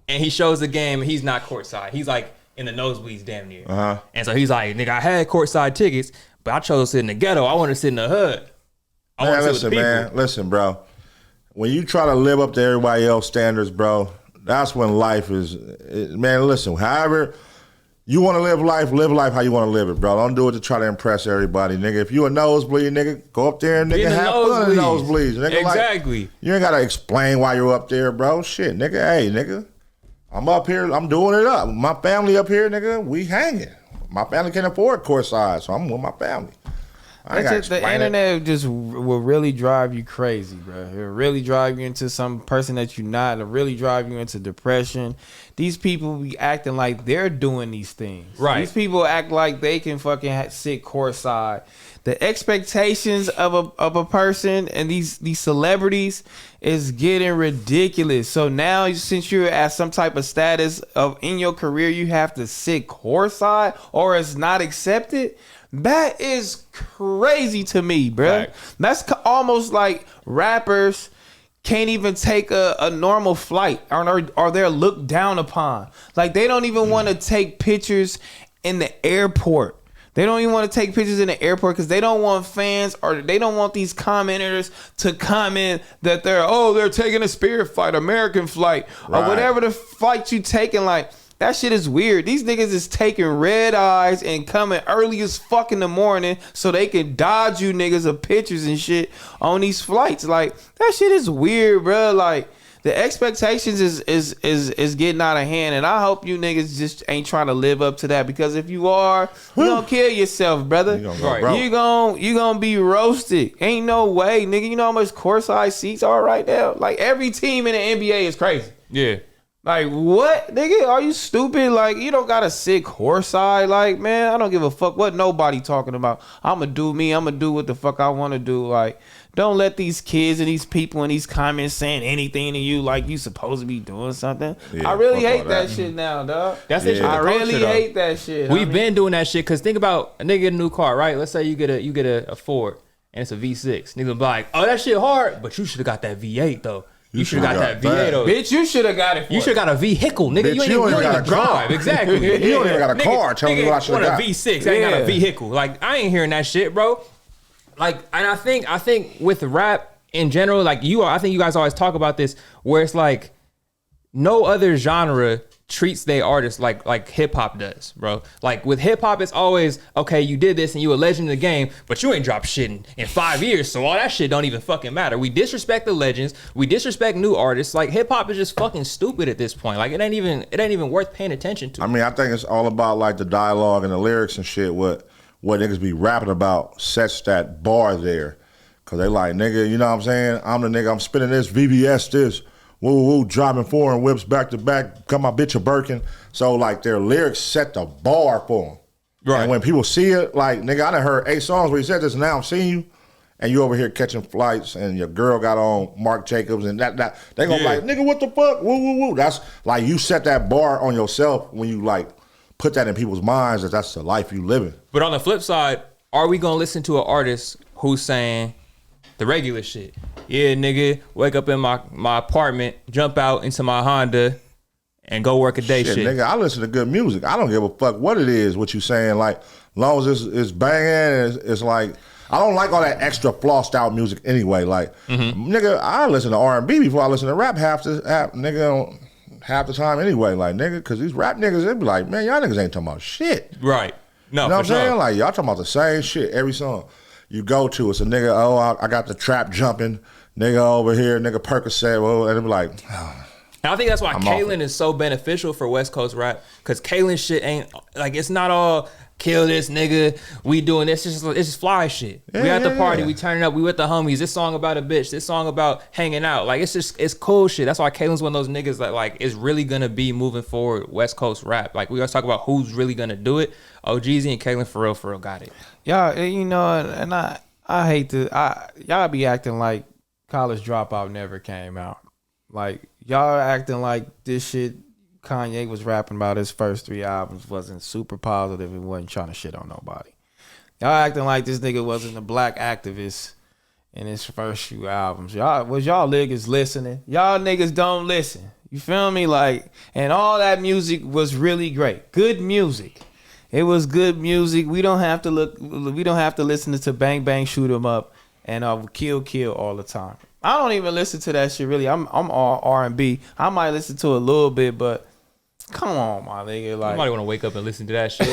Speaker 3: and he shows the game. And he's not courtside. He's like in the nosebleeds, damn near.
Speaker 2: Uh-huh.
Speaker 3: And so he's like, nigga, I had courtside tickets, but I chose to sit in the ghetto. I want to sit in the hood.
Speaker 2: Listen, bro. When you try to live up to everybody else's standards, bro, that's when life is. Man, listen. However, You want to live life how you want to live it, bro. Don't do it to try to impress everybody, nigga. If you a nosebleed, nigga, go up there and nigga have fun in the nosebleeds. Nigga,
Speaker 3: exactly.
Speaker 2: Like, you ain't got to explain why you're up there, bro. Shit, nigga. Hey, nigga. I'm up here. I'm doing it up. My family up here, nigga, we hanging. My family can't afford courtside, so I'm with my family.
Speaker 1: The internet just will really drive you crazy, bro. It'll really drive you into some person that you're not. It'll really drive you into depression. These people be acting like they're doing these things.
Speaker 3: Right.
Speaker 1: These people act like they can fucking sit courtside. The expectations of a person and these celebrities is getting ridiculous. So now, since you're at some type of status of in your career, you have to sit courtside or it's not accepted. That is crazy to me, bro.
Speaker 3: Right.
Speaker 1: That's almost like rappers can't even take a normal flight or they're looked down upon. Like they don't even want to take pictures in the airport. They don't even want to take pictures in the airport because they don't want fans or they don't want these commenters to comment that they're taking a Spirit flight, American flight, or whatever the flight you taking. Like, that shit is weird. These niggas is taking red eyes and coming early as fuck in the morning so they can dodge you niggas of pictures and shit on these flights. Like, that shit is weird, bro. Like, the expectations is getting out of hand, and I hope you niggas just ain't trying to live up to that, because if you are, you gonna kill yourself, brother. You gonna be roasted. Ain't no way, nigga. You know how much courtside seats are right now? Like, every team in the NBA is crazy.
Speaker 3: Yeah.
Speaker 1: Like, what, nigga? Are you stupid? Like, you don't gotta sit courtside. Like, man, I don't give a fuck what nobody talking about. I'ma do me. I'ma do what the fuck I want to do. Like, don't let these kids and these people in these comments saying anything to you like you supposed to be doing something.
Speaker 2: Yeah,
Speaker 1: I really hate that shit now, dog.
Speaker 3: That's it.
Speaker 1: I really hate that shit.
Speaker 3: We've been doing that shit because think about a nigga get a new car, right? Let's say you get a Ford and it's a V6. Nigga be like, oh, that shit hard, but you should have got that V8 though. You should have got that V8 though.
Speaker 1: Bitch, you should have got it.
Speaker 3: You should have got a vehicle, nigga.
Speaker 2: Bitch,
Speaker 3: you ain't even drive. Exactly.
Speaker 2: You don't even got a car. Tell me what I should have got.
Speaker 3: A V6. I ain't got a vehicle. Like, I ain't hearing that shit, bro. Like, and I think with rap in general, like I think you guys always talk about this, where it's like no other genre treats they artists like hip hop does, bro. Like with hip hop, it's always, okay, you did this and you a legend in the game, but you ain't dropped shit in 5 years, so all that shit don't even fucking matter. We disrespect the legends, we disrespect new artists. Like, hip hop is just fucking stupid at this point. Like, it ain't even worth paying attention to.
Speaker 2: I mean, I think it's all about like the dialogue and the lyrics and shit. What niggas be rapping about sets that bar there. Cause they like, nigga, you know what I'm saying? I'm the nigga, I'm spinning this, VVS this, woo woo, driving foreign whips back to back, got my bitch a Birkin. So like their lyrics set the bar for them. Right. And when people see it, like, nigga, I done heard 8 songs where he said this, and now I'm seeing you, and you over here catching flights, and your girl got on Marc Jacobs, and that they gonna be like, nigga, what the fuck? Woo woo woo. That's like, you set that bar on yourself when you like put that in people's minds that that's the life you living.
Speaker 3: But on the flip side, are we gonna listen to an artist who's saying the regular shit? Yeah, nigga, wake up in my apartment, jump out into my Honda, and go work a day shit.
Speaker 2: Nigga, I listen to good music. I don't give a fuck what it is, what you saying. Like, long as it's banging, it's like, I don't like all that extra flossed out music anyway. Like, nigga, I listen to R&B before I listen to rap half the time anyway. Like, nigga, because these rap niggas, they be like, man, y'all niggas ain't talking about shit.
Speaker 3: Right. No,
Speaker 2: you know what I'm saying?
Speaker 3: Sure.
Speaker 2: Like, y'all talking about the same shit every song you go to. It's a nigga, oh, I got the trap jumping, nigga over here, nigga Percocet, well, and it be like, oh.
Speaker 3: And I think that's why Kalen is so beneficial for West Coast rap, because Kalen shit ain't, like, it's not all kill this nigga, we doing this, it's just fly shit. Yeah, we at the party, we turning up, we with the homies, this song about a bitch, this song about hanging out. Like, it's cool shit. That's why Kalen's one of those niggas that, like, is really gonna be moving forward West Coast rap. Like, we always talk about who's really gonna do it. OGZ and Kalen for real got it.
Speaker 1: Y'all, you know, and I hate to, y'all be acting like College Dropout never came out. Like, y'all acting like this shit Kanye was rapping about his first 3 albums wasn't super positive and wasn't trying to shit on nobody. Y'all acting like this nigga wasn't a black activist in his first few albums. Y'all niggas listening? Y'all niggas don't listen. You feel me? Like, and all that music was really great. Good music. It was good music. We don't have to listen to Bang Bang Shoot 'Em Up and Kill all the time. I don't even listen to that shit really. I'm all R&B. I might listen to a little bit, but Come on, my nigga. Like,
Speaker 3: Nobody want to wake up and listen to that shit.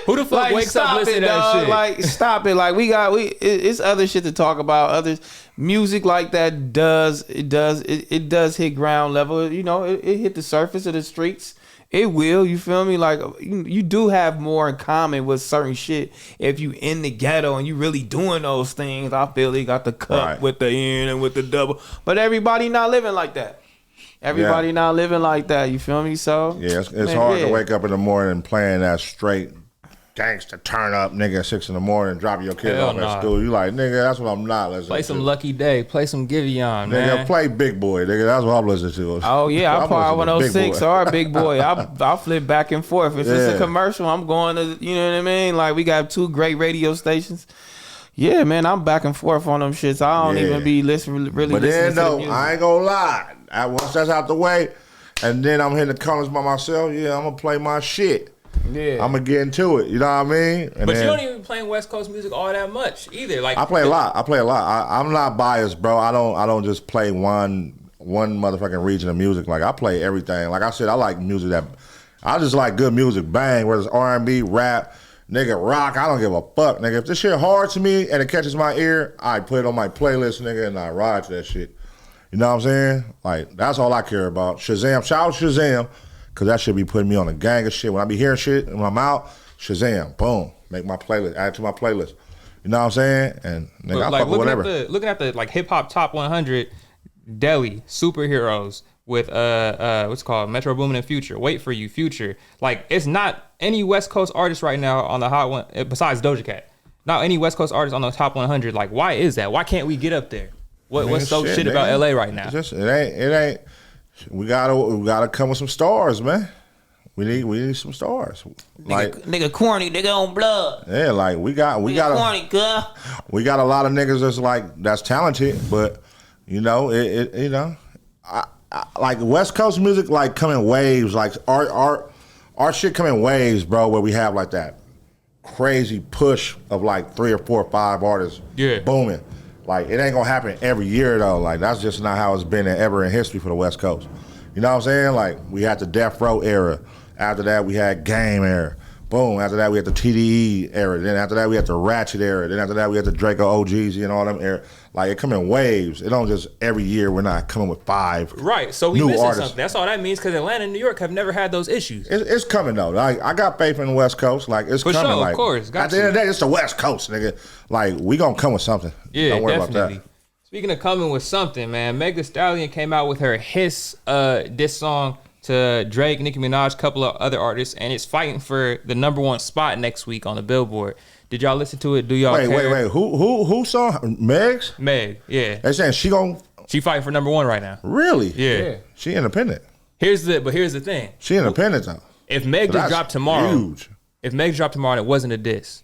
Speaker 3: Who the fuck
Speaker 1: like,
Speaker 3: wakes up
Speaker 1: stop
Speaker 3: listening
Speaker 1: it,
Speaker 3: to that
Speaker 1: dog.
Speaker 3: shit?
Speaker 1: Like, stop it. Like, it's other shit to talk about. Others music like that does hit ground level. You know, it hit the surface of the streets. It will, you feel me? Like, you do have more in common with certain shit if you in the ghetto and you really doing those things. I feel you got the cup with the N and with the double, but everybody not living like that. Everybody not living like that. You feel me? So
Speaker 2: yeah, it's hard to wake up in the morning and playing that straight gangsta turn up nigga at 6 a.m. and drop your kid off at school. You like, nigga, that's what I'm not listening to.
Speaker 3: Play some Lucky Day. Play some Giveon, man.
Speaker 2: Nigga, play Big Boy, nigga. That's what I'm listening to.
Speaker 1: Oh yeah, I probably 106 or Big Boy. I'll flip back and forth. If it's a commercial, I'm going to, you know what I mean? Like, we got 2 great radio stations. Yeah, man, I'm back and forth on them shits. I don't even be listening. But then,
Speaker 2: though, I ain't gonna lie. Once that's out the way, and then I'm hitting the corners by myself, I'm gonna play my shit. Yeah, I'm gonna get into it. You know what I mean? And
Speaker 3: but you don't even play West Coast music all that much either. Like,
Speaker 2: I play a lot. I'm not biased, bro. I don't just play one motherfucking region of music. Like, I play everything. Like I said, I like music I just like good music. Bang, whether it's R&B, rap, nigga, rock. I don't give a fuck, nigga. If this shit hard to me and it catches my ear, I put it on my playlist, nigga, and I ride to that shit. You know what I'm saying? Like, that's all I care about. Shazam, shout out Shazam. Cause that should be putting me on a gang of shit. When I be hearing shit and when I'm out, Shazam, boom, make my playlist, add it to my playlist. You know what I'm saying? And nigga, I fuck with whatever.
Speaker 3: Looking at the like hip hop top 100, Delhi superheroes with what's it called, Metro Boomin and Future, Wait for You, Future. Like, it's not any West Coast artist right now on the hot one besides Doja Cat. Not any West Coast artist on the top 100. Like, why is that? Why can't we get up there? What's so shit about LA right now?
Speaker 2: It ain't. We gotta come with some stars, man. We need some stars. Like,
Speaker 1: nigga corny, nigga on blood.
Speaker 2: Yeah, like we got
Speaker 1: corny, girl.
Speaker 2: We got a lot of niggas that's talented, but you know I like West Coast music like come in waves. Like our shit come in waves, bro. Where we have like that crazy push of like 3 or 4 or 5 artists booming. Like, it ain't gonna happen every year though. Like, that's just not how it's been ever in history for the West Coast. You know what I'm saying? Like, we had the Death Row era. After that, we had Game era. Boom. After that, we had the TDE era. Then after that, we had the Ratchet era. Then after that, we had the Draco OGs and all them era. Like, it come in waves. It don't just every year we're not coming with 5
Speaker 3: right. So we
Speaker 2: new
Speaker 3: missing
Speaker 2: artists.
Speaker 3: Something. That's all that means, because Atlanta and New York have never had those issues.
Speaker 2: It's coming though. Like, I got faith in the West Coast. Like, it's
Speaker 3: for
Speaker 2: coming.
Speaker 3: Sure,
Speaker 2: like,
Speaker 3: of course.
Speaker 2: At the end of the day, it's the West Coast, nigga. Like, we gonna come with something.
Speaker 3: Yeah,
Speaker 2: don't worry
Speaker 3: definitely.
Speaker 2: about that.
Speaker 3: Speaking of coming with something, man, Meg Thee Stallion came out with her Hiss diss song to Drake, Nicki Minaj, a couple of other artists, and it's fighting for the #1 spot next week on the Billboard. Did y'all listen to it? Do y'all care?
Speaker 2: Wait. Who song? Meg's?
Speaker 3: Meg, yeah.
Speaker 2: They saying she
Speaker 3: fighting for #1 right now.
Speaker 2: Really?
Speaker 3: Yeah.
Speaker 2: She independent.
Speaker 3: Here's the thing.
Speaker 2: She independent though.
Speaker 3: If Meg just dropped tomorrow,
Speaker 2: huge.
Speaker 3: If Meg dropped tomorrow and it wasn't a diss,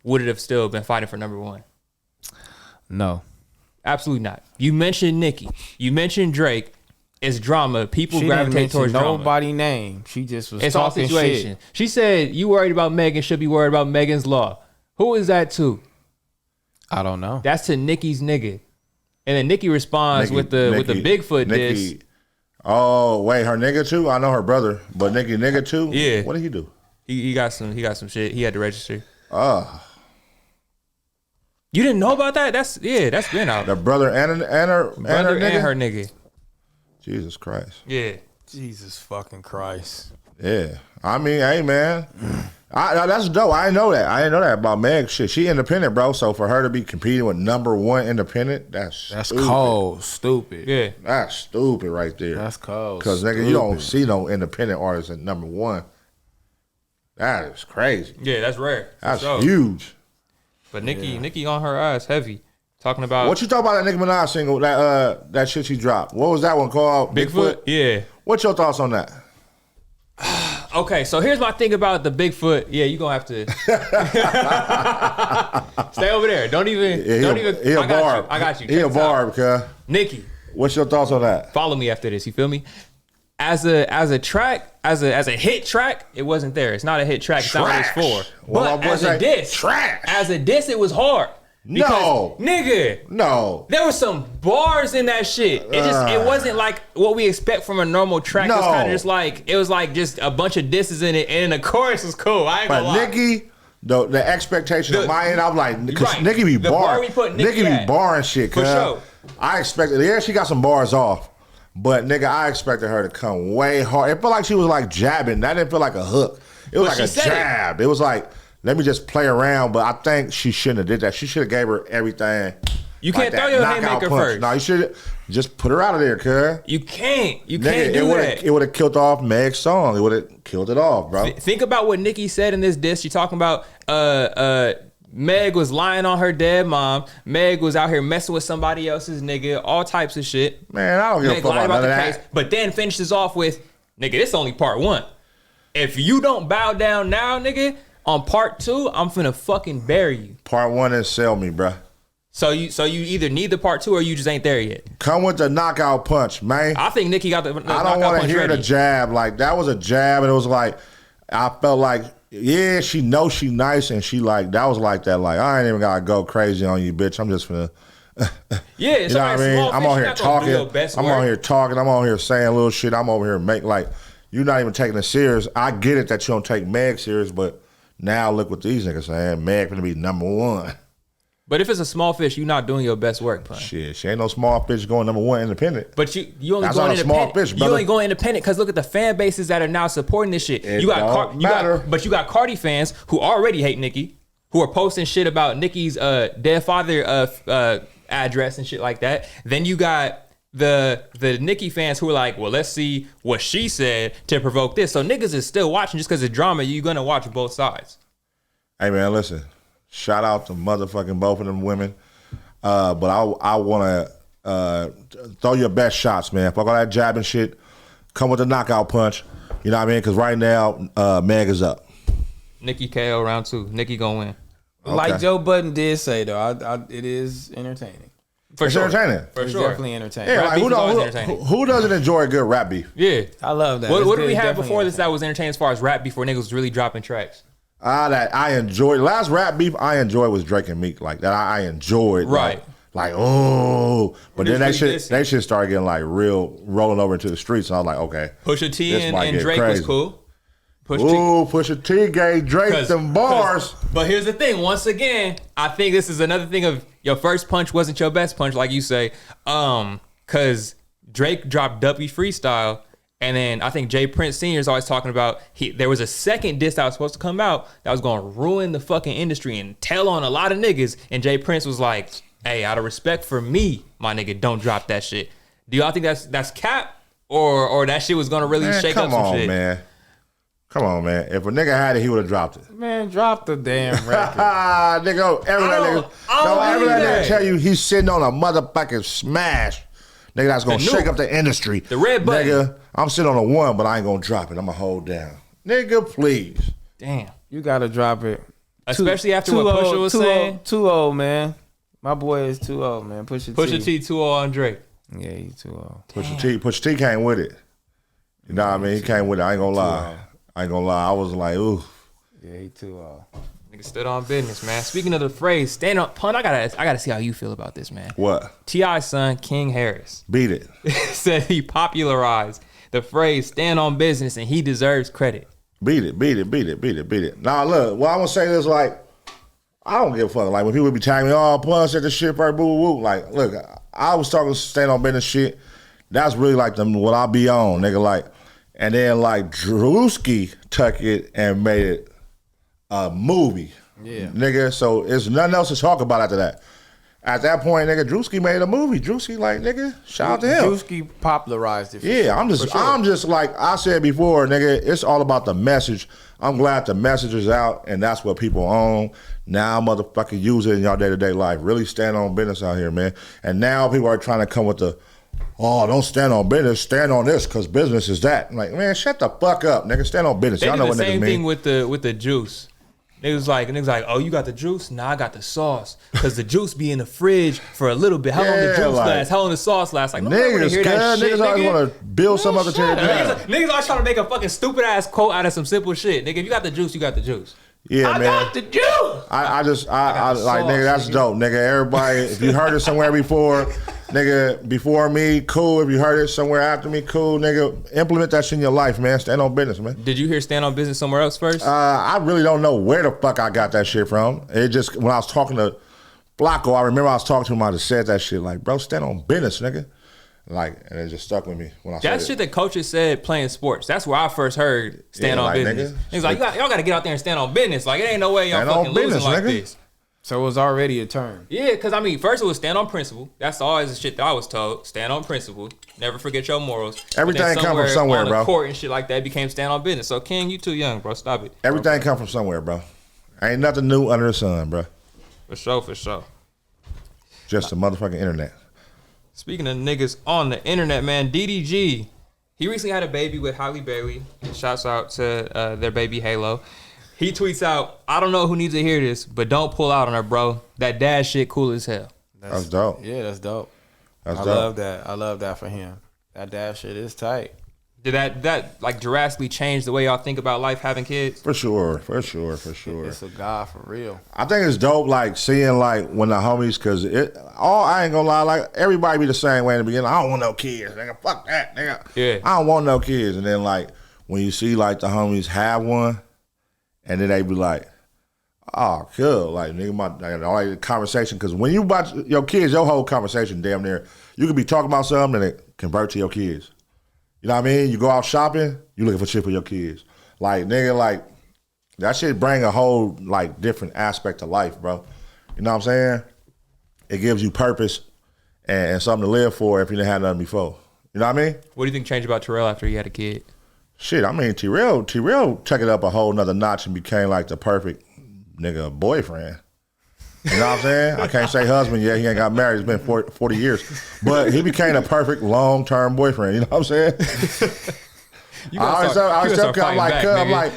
Speaker 3: would it have still been fighting for #1?
Speaker 1: No.
Speaker 3: Absolutely not. You mentioned Nicki. You mentioned Drake. It's drama. People gravitate towards drama.
Speaker 1: Nobody name. She just was
Speaker 3: it's
Speaker 1: talking
Speaker 3: all situation.
Speaker 1: shit.
Speaker 3: She said, "You worried about Megan? Should be worried about Megan's Law." Who is that to?
Speaker 1: I don't know.
Speaker 3: That's to Nicki's nigga. And then Nicki responds with the Bigfoot diss.
Speaker 2: Oh wait, her nigga too? I know her brother, but Nicki nigga too?
Speaker 3: Yeah.
Speaker 2: What did he do?
Speaker 3: He got some shit. He had to register. You didn't know about that? That's been out.
Speaker 2: The brother and her
Speaker 3: nigga.
Speaker 2: Jesus Christ.
Speaker 3: Yeah.
Speaker 1: Jesus fucking Christ.
Speaker 2: Yeah. I mean, hey man. That's dope. I didn't know that. I didn't know that about Meg. Shit, she independent, bro. So for her to be competing with #1 independent, that's stupid.
Speaker 1: Cold. Stupid.
Speaker 3: Yeah.
Speaker 2: That's stupid right there.
Speaker 1: That's cold.
Speaker 2: Because nigga, you don't see no independent artists at #1. That is crazy.
Speaker 3: Yeah, that's rare.
Speaker 2: That's huge.
Speaker 3: But Nicki on her ass heavy. Talking about
Speaker 2: what you talk about that Nicki Minaj single, that shit she dropped. What was that one called?
Speaker 3: Bigfoot? Yeah.
Speaker 2: What's your thoughts on that?
Speaker 3: Okay, so here's my thing about the Bigfoot. Yeah, you gonna have to stay over there. Don't even.
Speaker 2: He a barb.
Speaker 3: I got you.
Speaker 2: He a barb, cuz.
Speaker 3: Nicki,
Speaker 2: what's your thoughts on that?
Speaker 3: Follow me after this. You feel me? As a track, as a hit track, it wasn't there. It's not a hit track. It's not what it's for.
Speaker 2: Well,
Speaker 3: but as a diss,
Speaker 2: trash.
Speaker 3: As a diss, it was hard.
Speaker 2: No.
Speaker 3: Nigga.
Speaker 2: No.
Speaker 3: There was some bars in that shit. It wasn't like what we expect from a normal track. It was kind of just like, it was like just a bunch of disses in it, and the chorus was cool. I ain't gonna lie.
Speaker 2: But Nicki, the expectation of my end, I'm like, because
Speaker 3: Right.
Speaker 2: Nicki be
Speaker 3: The bar we
Speaker 2: barring.
Speaker 3: put Nicki
Speaker 2: Nicki be
Speaker 3: at.
Speaker 2: barring shit.
Speaker 3: For sure.
Speaker 2: I expected, yeah, she got some bars off. But nigga, I expected her to come way hard. It felt like she was like jabbing. That didn't feel like a hook. It was
Speaker 3: But
Speaker 2: like a
Speaker 3: she said
Speaker 2: jab. It was like, let me just play around. But I think she shouldn't have did that. She should have gave her everything.
Speaker 3: You
Speaker 2: like
Speaker 3: can't throw
Speaker 2: that
Speaker 3: your
Speaker 2: knockout
Speaker 3: haymaker
Speaker 2: punch.
Speaker 3: first.
Speaker 2: No, you should just put her out of there, cuz.
Speaker 3: You can't. You
Speaker 2: Nigga,
Speaker 3: can't do that.
Speaker 2: It would have killed off Meg's song. It would have killed it off, bro.
Speaker 3: Think about what Nicki said in this diss. She talking about Meg was lying on her dead mom. Meg was out here messing with somebody else's nigga. All types of shit.
Speaker 2: Man, I don't give a
Speaker 3: Meg
Speaker 2: fuck
Speaker 3: lied
Speaker 2: about none of
Speaker 3: case,
Speaker 2: that.
Speaker 3: but then finishes off with, nigga, this only part one. If you don't bow down now, nigga, on part two, I'm finna fucking bury you.
Speaker 2: Part one is sell me, bro.
Speaker 3: So you either need the part two or you just ain't there yet.
Speaker 2: Come with the knockout punch, man.
Speaker 3: I think Nicki got the
Speaker 2: I don't
Speaker 3: knockout
Speaker 2: want to
Speaker 3: punch
Speaker 2: hear
Speaker 3: ready.
Speaker 2: the jab. Like, that was a jab, and it was like, I felt like, yeah, she knows she nice, and she like, that was like that. Like, I ain't even got to go crazy on you, bitch. I'm just finna.
Speaker 3: Yeah,
Speaker 2: You know what I mean? I'm on here talking. I'm on here talking. I'm on here saying little shit. I'm over here like, you're not even taking it serious. I get it that you don't take Meg serious, but now look what these niggas saying. Meg gonna be number one.
Speaker 3: But if it's a small fish, you're not doing your best work, Pun.
Speaker 2: Shit, she ain't no small fish going number one independent.
Speaker 3: But you only
Speaker 2: That's
Speaker 3: going
Speaker 2: not a small
Speaker 3: independent.
Speaker 2: fish,
Speaker 3: You
Speaker 2: brother.
Speaker 3: only going independent because look at the fan bases that are now supporting this shit.
Speaker 2: It don't matter.
Speaker 3: But you got Cardi fans who already hate Nicki, who are posting shit about Nicki's dead father address and shit like that. Then you got the Nicki fans who are like, well, let's see what she said to provoke this. So niggas is still watching just because it's drama. You're gonna watch both sides.
Speaker 2: Hey man, listen. Shout out to motherfucking both of them women. But I want to throw your best shots, man. Fuck all that jabbing shit. Come with the knockout punch. You know what I mean? Because right now, Meg is up.
Speaker 3: Nicki KO round 2. Nicki gonna win.
Speaker 1: Like Joe Budden did say though, it is entertaining.
Speaker 3: For
Speaker 2: It's
Speaker 3: sure.
Speaker 2: entertaining.
Speaker 3: For
Speaker 1: It's
Speaker 3: sure.
Speaker 1: definitely entertaining.
Speaker 2: Yeah,
Speaker 3: Rap
Speaker 2: like,
Speaker 3: beef
Speaker 2: who,
Speaker 3: is always
Speaker 2: don't-
Speaker 3: entertaining.
Speaker 2: who doesn't enjoy a good rap beef?
Speaker 3: Yeah.
Speaker 1: I love that.
Speaker 3: What
Speaker 1: It's
Speaker 3: do
Speaker 1: good.
Speaker 3: we have
Speaker 1: Definitely
Speaker 3: before this that was entertaining as far as rap before niggas was really dropping tracks?
Speaker 2: That I enjoyed. Last rap beef I enjoyed was Drake and Meek. Like that I enjoyed.
Speaker 3: Right.
Speaker 2: Like oh. But then
Speaker 3: It's really
Speaker 2: they shit started getting like real rolling over into the streets. And I was like, okay.
Speaker 3: Pusha T
Speaker 2: This might
Speaker 3: and
Speaker 2: get
Speaker 3: Drake
Speaker 2: crazy.
Speaker 3: was cool.
Speaker 2: Ooh, Pusha T gave Drake them bars.
Speaker 3: But here's the thing. Once again, I think this is another thing of your first punch wasn't your best punch, like you say. Cause Drake dropped Duppy Freestyle, and then I think Jay Prince Sr. is always talking about there was a second diss that was supposed to come out that was gonna ruin the fucking industry and tell on a lot of niggas. And Jay Prince was like, hey, out of respect for me, my nigga, don't drop that shit. Do y'all think that's cap? Or that shit was gonna really
Speaker 2: Man,
Speaker 3: shake up
Speaker 2: come
Speaker 3: some
Speaker 2: on,
Speaker 3: shit?
Speaker 2: man. Come on, man. If a nigga had it, he would have dropped it.
Speaker 1: Man, drop the damn record.
Speaker 2: Nigga, every
Speaker 3: I
Speaker 2: that
Speaker 3: don't
Speaker 2: nigga
Speaker 3: believe that.
Speaker 2: tell you he's sitting on a motherfucking smash. Nigga, that's gonna
Speaker 3: The
Speaker 2: shake
Speaker 3: nuke.
Speaker 2: up the industry.
Speaker 3: The red button.
Speaker 2: Nigga, I'm sitting on a 1, but I ain't gonna drop it. I'm gonna hold down. Nigga, please.
Speaker 3: Damn.
Speaker 1: You gotta drop it.
Speaker 3: Especially after what Pusha was saying.
Speaker 1: Too old, man. My boy is too old, man. Pusha
Speaker 3: T 2 on Drake.
Speaker 1: Yeah, he too old.
Speaker 2: Pusha T came with it. You know what I mean? He came with it. I ain't gonna lie. I was like, ooh.
Speaker 1: Yeah, he too old.
Speaker 3: Nigga stood on business, man. Speaking of the phrase, stand up, Pun, I gotta see how you feel about this, man.
Speaker 2: What?
Speaker 3: T.I.'s son, King Harris,
Speaker 2: Beat it.
Speaker 3: said he popularized the phrase stand on business and he deserves credit.
Speaker 2: Beat it. Now look, well, I'm gonna say this, like, I don't give a fuck. Like when people be tagging me, oh, Pun said this shit first, boo boo. Like, look, I was talking stand on business shit. That's really like what I be on, nigga. Like, and then like Drewski took it and made it a movie. Yeah. Nigga, so it's nothing else to talk about after that. At that point, nigga, Drewski made a movie. Drewski, like, nigga, shout out to him.
Speaker 1: Drewski popularized it. For
Speaker 2: Yeah,
Speaker 1: sure.
Speaker 2: I'm just like I said before, nigga, it's all about the message. I'm glad the message is out, and that's what people own. Now, motherfucking use it in y'all day-to-day life. Really stand on business out here, man. And now people are trying to come with the, oh, don't stand on business, stand on this, because business is that. I'm like, man, shut the fuck up, nigga. Stand on business.
Speaker 3: They
Speaker 2: Y'all
Speaker 3: did
Speaker 2: know
Speaker 3: the
Speaker 2: what niggas
Speaker 3: same thing
Speaker 2: mean.
Speaker 3: with the juice. Niggas like, oh, you got the juice? Nah, I got the sauce. Because the juice be in the fridge for a little bit. How long the
Speaker 2: Yeah,
Speaker 3: juice
Speaker 2: like,
Speaker 3: last? How long the sauce last? Like, nobody wanna
Speaker 2: Niggas,
Speaker 3: hear that shit,
Speaker 2: niggas always
Speaker 3: nigga.
Speaker 2: want to build some other
Speaker 3: Shut up.
Speaker 2: territory.
Speaker 3: Niggas always trying to make a fucking stupid ass quote out of some simple shit. Nigga, if you got the juice, you got the juice.
Speaker 2: Yeah,
Speaker 1: I
Speaker 2: man.
Speaker 1: got the juice.
Speaker 2: I
Speaker 3: got the
Speaker 2: like,
Speaker 3: sauce,
Speaker 2: nigga, that's
Speaker 3: nigga.
Speaker 2: dope, nigga. Everybody, if you heard it somewhere before, nigga, before me, cool. If you heard it somewhere after me, cool, nigga. Implement that shit in your life, man. Stand on business, man.
Speaker 3: Did you hear stand on business somewhere else first?
Speaker 2: I really don't know where the fuck I got that shit from. It just, when I was talking to Flacco, I remember I was talking to him, I just said that shit, like, bro, stand on business, nigga. Like, and it just stuck with me when I said
Speaker 3: That's
Speaker 2: it.
Speaker 3: shit that coaches said playing sports. That's where I first heard stand
Speaker 2: Yeah,
Speaker 3: on
Speaker 2: like,
Speaker 3: business.
Speaker 2: nigga,
Speaker 3: He's like, y'all got to get out there and stand on business. Like, it ain't no way y'all
Speaker 2: Stand on
Speaker 3: fucking losing
Speaker 2: business,
Speaker 3: like
Speaker 2: nigga.
Speaker 3: this.
Speaker 1: So it was already a term.
Speaker 3: Yeah, because I mean, first it was stand on principle. That's always the shit that I was told. Stand on principle. Never forget your morals. But then
Speaker 2: Everything come from somewhere,
Speaker 3: on the
Speaker 2: bro.
Speaker 3: court and shit like that, it became stand on business. So King, you too young, bro. Stop it.
Speaker 2: Everything come from somewhere, bro. Ain't nothing new under the sun, bro.
Speaker 3: For sure, for sure.
Speaker 2: Just the motherfucking internet.
Speaker 3: Speaking of niggas on the internet, man, DDG, he recently had a baby with Halle Bailey. Shouts out to their baby Halo. He tweets out, I don't know who needs to hear this, but don't pull out on her, bro. That dad shit cool as hell.
Speaker 2: That's dope.
Speaker 1: Yeah, that's dope.
Speaker 2: That's
Speaker 1: I
Speaker 2: dope.
Speaker 1: love that. I love that for him. That dad shit is tight.
Speaker 3: Did that like drastically change the way y'all think about life having kids?
Speaker 2: For sure, for sure, for sure.
Speaker 1: It's a god for real.
Speaker 2: I think it's dope, like seeing like when the homies, cause I ain't gonna lie, like everybody be the same way in the beginning. I don't want no kids, nigga. Fuck that, nigga.
Speaker 3: Yeah.
Speaker 2: I don't want no kids, and then like when you see like the homies have one, and then they be like, oh, cool, like nigga, I like the conversation, cause when you about your kids, your whole conversation damn near, you could be talking about something and it convert to your kids. You know what I mean? You go out shopping, you looking for shit for your kids. Like, nigga, like, that shit bring a whole, like, different aspect to life, bro. You know what I'm saying? It gives you purpose and something to live for if you didn't have nothing before. You know what I mean?
Speaker 3: What do you think changed about t-rell after he had a kid?
Speaker 2: Shit, I mean, t-rell took it up a whole nother notch and became, like, the perfect, nigga, boyfriend. You know what I'm saying? I can't say husband yet. He ain't got married. It's been 40 years. But he became a perfect long-term boyfriend. You know what I'm saying? I always tell cuz, I'm like,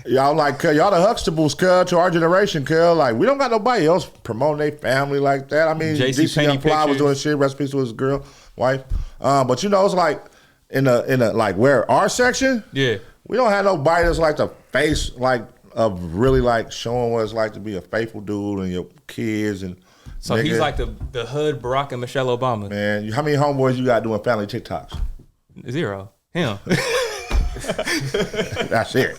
Speaker 2: y'all like, cuz, y'all the Huxtables, cuz, to our generation, cuz. Like, we don't got nobody else promoting their family like that. I mean,
Speaker 3: JC
Speaker 2: DC
Speaker 3: Penney
Speaker 2: Young Fly was
Speaker 3: pictures.
Speaker 2: doing shit, recipes to his girl, wife. But you know, it's like, in a like, where our section,
Speaker 3: Yeah.
Speaker 2: we don't have nobody that's like the face, like, of really like showing what it's like to be a faithful dude and your kids and
Speaker 3: So
Speaker 2: nigga,
Speaker 3: he's like the hood Barack and Michelle Obama.
Speaker 2: man, how many homeboys you got doing family TikToks?
Speaker 3: Zero. Him.
Speaker 2: That's it.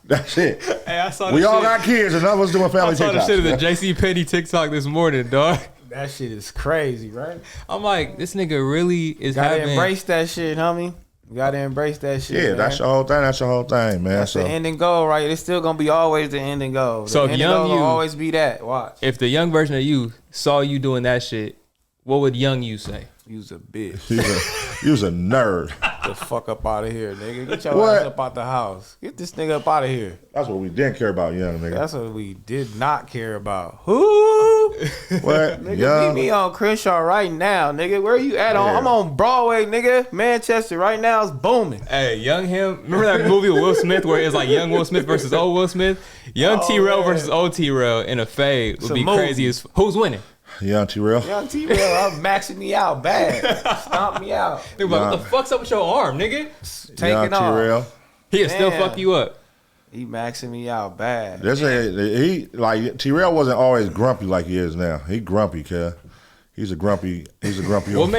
Speaker 2: That's it.
Speaker 3: Hey, I saw
Speaker 2: We
Speaker 3: the
Speaker 2: all
Speaker 3: shit.
Speaker 2: got kids and none of us doing family
Speaker 3: I saw the
Speaker 2: TikToks.
Speaker 3: shit of the
Speaker 2: man.
Speaker 3: JC Penney TikTok this morning, dog.
Speaker 1: That shit is crazy, right?
Speaker 3: I'm like, this nigga really is
Speaker 1: Gotta
Speaker 3: having.
Speaker 1: embrace that shit, homie. You gotta embrace that shit.
Speaker 2: Yeah,
Speaker 1: man.
Speaker 2: that's your whole thing. That's your whole thing, man.
Speaker 1: That's
Speaker 2: So
Speaker 1: the ending goal, right? It's still gonna be always the ending goal. The
Speaker 3: So if
Speaker 1: ending
Speaker 3: young
Speaker 1: goal will
Speaker 3: you-
Speaker 1: always be that. Watch.
Speaker 3: If the young version of you saw you doing that shit, what would young you say?
Speaker 1: You's a bitch.
Speaker 2: you was a nerd.
Speaker 1: Get the fuck up out of here, nigga. Get your
Speaker 2: What?
Speaker 1: ass up out the house. Get this nigga up out of here.
Speaker 2: That's what we didn't care about, young nigga.
Speaker 1: That's what we did not care about. Who?
Speaker 2: What?
Speaker 1: Nigga,
Speaker 2: Young.
Speaker 1: meet me on Crenshaw right now, nigga. Where you at?
Speaker 2: Yeah.
Speaker 1: I'm on Broadway, nigga. Manchester right now is booming.
Speaker 3: Hey, young him. Remember that movie with Will Smith where it's like young Will Smith versus old Will Smith? Young
Speaker 1: Oh,
Speaker 3: T-rell
Speaker 1: man.
Speaker 3: versus old T-rell in a fade would
Speaker 1: a
Speaker 3: be
Speaker 1: movie.
Speaker 3: crazy as who's winning?
Speaker 2: Young T-rell.
Speaker 1: Young T-Rell, I'm maxing me out bad. Stomp me out.
Speaker 3: They were like, what the fuck's up with your arm, nigga?
Speaker 1: Taking off.
Speaker 2: T-rell.
Speaker 3: He'll still
Speaker 1: Damn.
Speaker 3: fuck you up.
Speaker 1: He maxing me out bad.
Speaker 2: He like T-rell wasn't always grumpy like he is now. He grumpy, cuz. He's a grumpy.
Speaker 3: What
Speaker 2: old-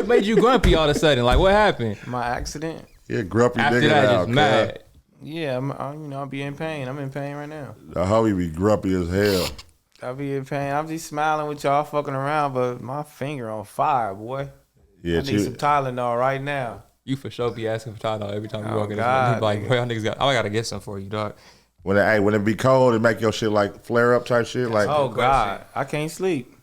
Speaker 3: made you grumpy all of a sudden? Like what happened?
Speaker 1: My accident.
Speaker 2: He a grumpy
Speaker 3: After
Speaker 2: nigga
Speaker 3: that,
Speaker 2: now,
Speaker 3: just
Speaker 2: cuz.
Speaker 3: mad.
Speaker 1: Yeah, I'll be in pain. I'm in pain right now.
Speaker 2: The homie be grumpy as hell.
Speaker 1: I'll be in pain. I'm just smiling with y'all fucking around, but my finger on fire, boy.
Speaker 2: Yeah,
Speaker 1: I need some Tylenol right now.
Speaker 3: You for sure be asking for Tylenol every time you
Speaker 1: Oh,
Speaker 3: walk in this
Speaker 1: God,
Speaker 3: room. He be like,
Speaker 1: nigga.
Speaker 3: bro, y'all niggas got, I gotta get some for you, dog.
Speaker 2: when it be cold, it make your shit like flare up type shit. Like,
Speaker 1: Oh God, I can't sleep.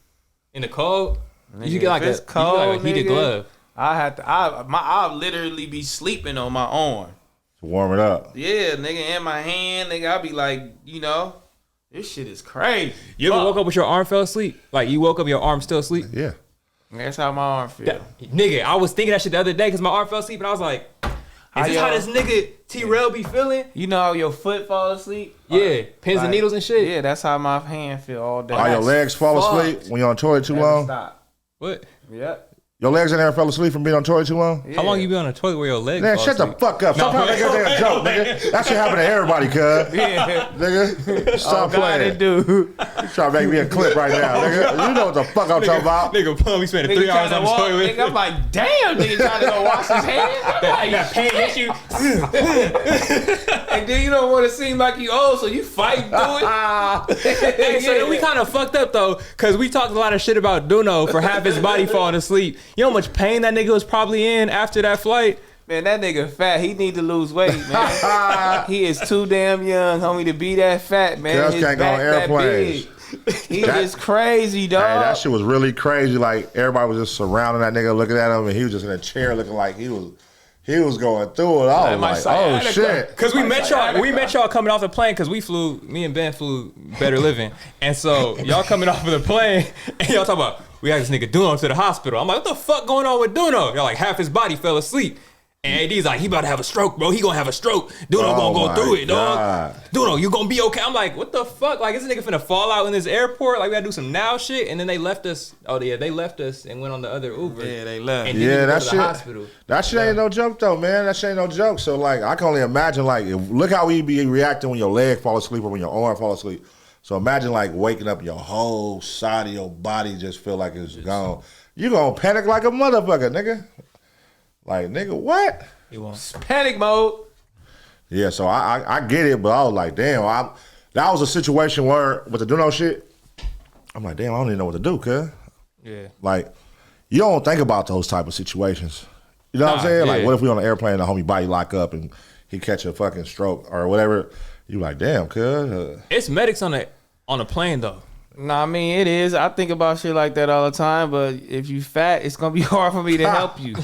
Speaker 3: In the cold, you
Speaker 1: Nigga,
Speaker 3: should get like
Speaker 1: if
Speaker 3: a,
Speaker 1: it's
Speaker 3: you should get like a
Speaker 1: cold,
Speaker 3: heated
Speaker 1: nigga,
Speaker 3: glove.
Speaker 1: I'll literally be sleeping on my arm.
Speaker 2: to warm it up.
Speaker 1: Yeah, nigga, in my hand, nigga, I'll be like, this shit is crazy.
Speaker 3: You ever woke up with your arm fell asleep? Like you woke up, your arm still asleep?
Speaker 2: Yeah.
Speaker 1: That's how my arm feel.
Speaker 3: Nigga, I was thinking that shit the other day because my arm fell asleep and I was like, is this how this nigga T-rell be feeling?
Speaker 1: You know how your foot fall asleep?
Speaker 3: Yeah, pins and
Speaker 1: Like,
Speaker 3: needles and shit.
Speaker 1: Yeah, that's how my hand feel all day.
Speaker 2: All your legs fall
Speaker 3: fucked.
Speaker 2: asleep when you're on the toilet too
Speaker 1: Never
Speaker 2: long.
Speaker 1: stop.
Speaker 3: What?
Speaker 1: Yep.
Speaker 2: Your legs in there fell asleep from being on the toilet too long?
Speaker 3: How long you been on the toilet where your legs?
Speaker 2: Man,
Speaker 3: fall
Speaker 2: shut the
Speaker 3: asleep?
Speaker 2: fuck up. Stop trying to make everything a joke, nigga. That shit happen to everybody, cuz.
Speaker 1: Yeah.
Speaker 2: Nigga, stop
Speaker 1: God,
Speaker 2: playing.
Speaker 1: it do.
Speaker 2: You trying to make me a clip right now, nigga. You know what the fuck I'm talking about.
Speaker 3: Nigga, Plum, we spending 3 hours on the toilet.
Speaker 1: Nigga, I'm like, damn, nigga trying to go wash his hands.
Speaker 3: You got pain issue.
Speaker 1: And then you don't want to seem like you old, so you fight through it.
Speaker 3: Hey, so then we kind of fucked up though, because we talked a lot of shit about Duno for half his body falling asleep. You know how much pain that nigga was probably in after that flight?
Speaker 1: Man, that nigga fat. He need to lose weight, man. He is too damn young, homie, to be that fat, man.
Speaker 2: Cuz
Speaker 1: His
Speaker 2: can't go on
Speaker 1: back that
Speaker 2: airplanes.
Speaker 1: big. He is crazy, dog.
Speaker 2: Hey, that shit was really crazy. Like, everybody was just surrounding that nigga, looking at him, and he was just in a chair looking like he was going through it all.
Speaker 1: my
Speaker 2: Like, oh,
Speaker 1: sciatica.
Speaker 2: shit.
Speaker 3: Cause we met y'all coming off the plane, cause me and Ben flew Better Living. And so y'all coming off of the plane and y'all talking about, we got this nigga Duno to the hospital. I'm like, what the fuck going on with Duno? Y'all like, half his body fell asleep. And AD's like, he about to have a stroke, bro. He gonna have a stroke. Duno gonna go through it, dog. Duno, you gonna be okay. I'm like, what the fuck? Like, is this nigga finna fall out in this airport? Like, we gotta do some now shit. And then they left us. Oh yeah, they left us and went on the other Uber.
Speaker 1: Yeah, they left.
Speaker 3: And
Speaker 2: Yeah,
Speaker 3: didn't
Speaker 2: that
Speaker 3: go to
Speaker 2: shit.
Speaker 3: the hospital.
Speaker 2: That shit ain't no joke though, man. That shit ain't no joke. So like, I can only imagine like, look how we be reacting when your leg fall asleep or when your arm fall asleep. So imagine like waking up, your whole side of your body just feel like it's gone. You gonna panic like a motherfucker, nigga. Like, nigga, what?
Speaker 3: He won't.
Speaker 1: Panic mode.
Speaker 2: Yeah, so I get it, but I was like, damn, that was a situation where with the Duno shit, I'm like, damn, I don't even know what to do, cuz.
Speaker 3: Yeah.
Speaker 2: Like, you don't think about those type of situations. You know what I'm saying?
Speaker 3: yeah.
Speaker 2: Like, what if we on an airplane and the homie body lock up and he catch a fucking stroke or whatever? You like, damn, cuz.
Speaker 3: It's medics on a plane though.
Speaker 1: Nah, I mean, it is. I think about shit like that all the time, but if you fat, it's gonna be hard for me to help you.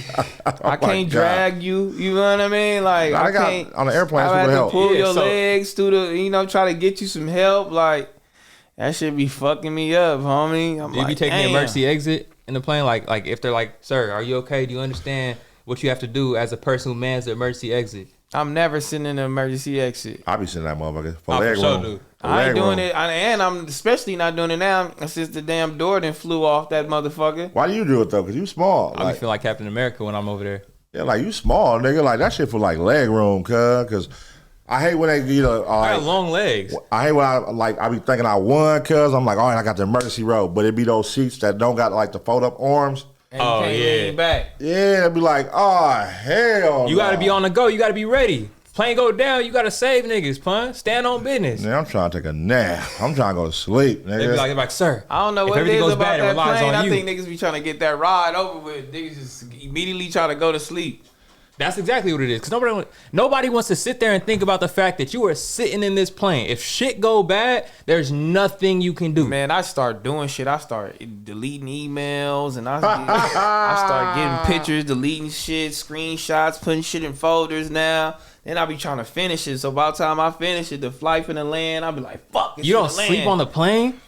Speaker 1: I can't drag you. You know what I mean? Like, I can't.
Speaker 2: On the airplane,
Speaker 1: I have to
Speaker 2: help.
Speaker 1: pull
Speaker 3: Yeah,
Speaker 1: your
Speaker 3: so-
Speaker 1: legs through try to get you some help. Like, that shit be fucking me up, homie. I'm
Speaker 3: You be taking the emergency exit in the plane, like if they're like, sir, are you okay? Do you understand what you have to do as a person who mans the emergency exit?
Speaker 1: I'm never sitting in the emergency exit.
Speaker 2: I be sitting that motherfucker for
Speaker 3: I
Speaker 2: leg
Speaker 3: for sure
Speaker 2: room.
Speaker 3: do.
Speaker 2: For
Speaker 1: I
Speaker 2: leg
Speaker 1: ain't doing
Speaker 2: room.
Speaker 1: it, and I'm especially not doing it now since the damn door done flew off that motherfucker.
Speaker 2: Why do you do it though? Cause you small.
Speaker 3: I be
Speaker 2: Like,
Speaker 3: feeling like Captain America when I'm over there.
Speaker 2: yeah, like you small, nigga. Like that shit for like leg room, cuz I hate when they get
Speaker 3: I got long legs.
Speaker 2: I hate when I be thinking I won, cuz I'm like, all right, I got the emergency row, but it be those seats that don't got like the fold up arms.
Speaker 1: And
Speaker 3: Oh,
Speaker 1: you can't
Speaker 3: yeah.
Speaker 1: lean back.
Speaker 2: Yeah, it'd be like, oh hell,
Speaker 3: You gotta be on the go. You gotta be ready. Plane go down, you gotta save niggas, pun. Stand on business.
Speaker 2: Man, I'm trying to take a nap. I'm trying to go to sleep,
Speaker 3: They be
Speaker 2: nigga.
Speaker 3: like, sir.
Speaker 1: I don't know
Speaker 3: if
Speaker 1: what it
Speaker 3: everything
Speaker 1: is
Speaker 3: goes
Speaker 1: about
Speaker 3: bad, it
Speaker 1: that
Speaker 3: relies
Speaker 1: plane.
Speaker 3: on
Speaker 1: I
Speaker 3: you.
Speaker 1: think niggas be trying to get that ride over with. Niggas just immediately try to go to sleep.
Speaker 3: That's exactly what it is. Because nobody wants to sit there and think about the fact that you are sitting in this plane. If shit go bad, there's nothing you can do.
Speaker 1: Man, I start doing shit. I start deleting emails and I start getting pictures, deleting shit, screenshots, putting shit in folders now. Then I be trying to finish it. So by the time I finish it, the flight finna land, I'll be like, fuck, it's
Speaker 3: You don't
Speaker 1: finna
Speaker 3: sleep
Speaker 1: land.
Speaker 3: on the plane?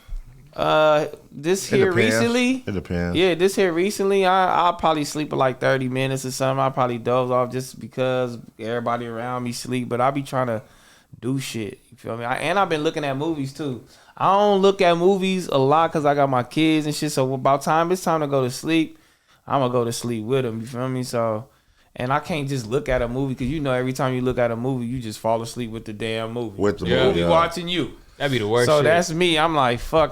Speaker 1: This
Speaker 2: It
Speaker 1: here
Speaker 2: depends.
Speaker 1: recently.
Speaker 2: It depends.
Speaker 1: Yeah, this here recently, I'll probably sleep for like 30 minutes or something. I'll probably doze off just because everybody around me sleep. But I be trying to do shit. You feel me? And I've been looking at movies too. I don't look at movies a lot because I got my kids and shit. So about time it's time to go to sleep, I'm going to go to sleep with them. You feel me? So, and I can't just look at a movie because you know every time you look at a movie, you just fall asleep with the damn movie.
Speaker 2: With the
Speaker 3: Yeah.
Speaker 2: movie,
Speaker 1: movie watching you.
Speaker 3: That'd be the worst
Speaker 1: So
Speaker 3: shit.
Speaker 1: that's me. I'm like, fuck.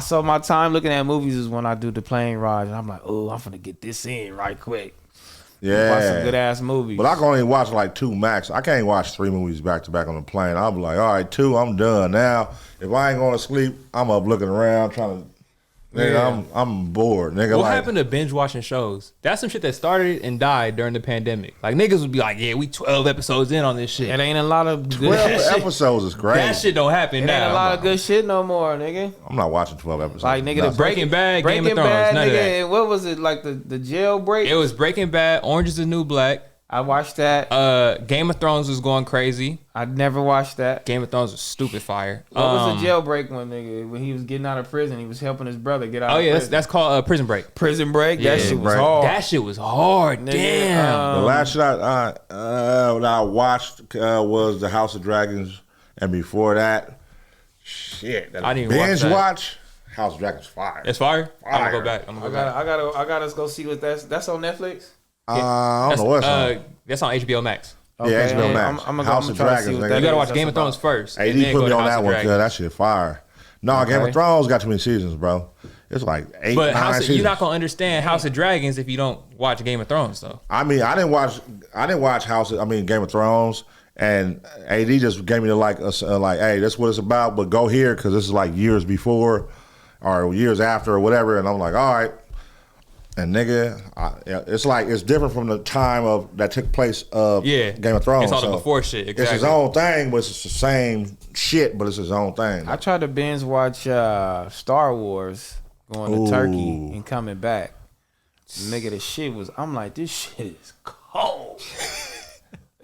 Speaker 1: So my time looking at movies is when I do the plane ride, and I'm like, oh, I'm finna get this in right quick. Watch some good
Speaker 2: Yeah.
Speaker 1: ass movies.
Speaker 2: But I can only watch like 2 max. I can't watch 3 movies back to back on the plane. I'll be like, all right, 2, I'm done. Now, if I ain't going to sleep, I'm up looking around trying to. Nigga,
Speaker 1: Yeah.
Speaker 2: I'm bored, nigga.
Speaker 3: What
Speaker 2: like,
Speaker 3: happened to binge watching shows? That's some shit that started and died during the pandemic. Like niggas would be like, yeah, we 12 episodes in on this shit.
Speaker 1: It ain't a lot of good
Speaker 2: 12
Speaker 1: shit.
Speaker 2: episodes is crazy.
Speaker 3: That shit don't happen
Speaker 1: It ain't
Speaker 3: now.
Speaker 1: a lot of good shit no more, nigga.
Speaker 2: I'm not watching 12 episodes.
Speaker 1: Like nigga,
Speaker 2: No.
Speaker 1: the
Speaker 3: Breaking Bad, Game of Thrones, none of
Speaker 1: nigga.
Speaker 3: that.
Speaker 1: And what was it like the jailbreak?
Speaker 3: It was Breaking Bad, Orange is the New Black.
Speaker 1: I watched that.
Speaker 3: Game of Thrones was going crazy.
Speaker 1: I never watched that.
Speaker 3: Game of Thrones was stupid fire.
Speaker 1: What was the jailbreak one, nigga? When he was getting out of prison, he was helping his brother get out.
Speaker 3: Oh
Speaker 1: of
Speaker 3: yeah,
Speaker 1: prison.
Speaker 3: that's called Prison Break.
Speaker 1: Prison Break.
Speaker 3: Yeah.
Speaker 1: That shit was
Speaker 2: Break.
Speaker 1: hard.
Speaker 3: That shit was hard.
Speaker 1: Nigga,
Speaker 3: Damn.
Speaker 2: The last shit I watched was The House of Dragons, and before that, shit, that
Speaker 3: I didn't watch
Speaker 2: binge
Speaker 3: that.
Speaker 2: watch. House of Dragons fire.
Speaker 3: It's fire. I'm gonna go
Speaker 2: Fire.
Speaker 3: back.
Speaker 1: I gotta go see what that's on Netflix.
Speaker 2: I don't know what's on.
Speaker 3: That's on HBO Max.
Speaker 2: Yeah, HBO Max.
Speaker 1: House
Speaker 2: of Dragons, nigga.
Speaker 3: You gotta watch Game of Thrones first.
Speaker 2: AD
Speaker 3: and then
Speaker 2: put
Speaker 3: go
Speaker 2: me
Speaker 3: to
Speaker 2: on
Speaker 3: House
Speaker 2: that
Speaker 3: of
Speaker 2: one,
Speaker 3: Dragons.
Speaker 2: cuz that shit fire. No, Game of Thrones got too many seasons, bro. It's like 8,
Speaker 3: But
Speaker 2: 9 seasons.
Speaker 3: you're not gonna understand House of Dragons if you don't watch Game of Thrones, though.
Speaker 2: I mean, I didn't watch Game of Thrones, and AD just gave me the like, hey, that's what it's about, but go here because this is like years before or years after or whatever, and I'm like, all right. And nigga, it's like it's different from the time of that took place of Game of Thrones.
Speaker 3: It's all the before shit. Exactly.
Speaker 2: It's his own thing, but it's the same shit, but it's his own thing.
Speaker 1: I tried to binge watch Star Wars going to Turkey and coming back. Nigga, the shit was. I'm like, this shit is cold.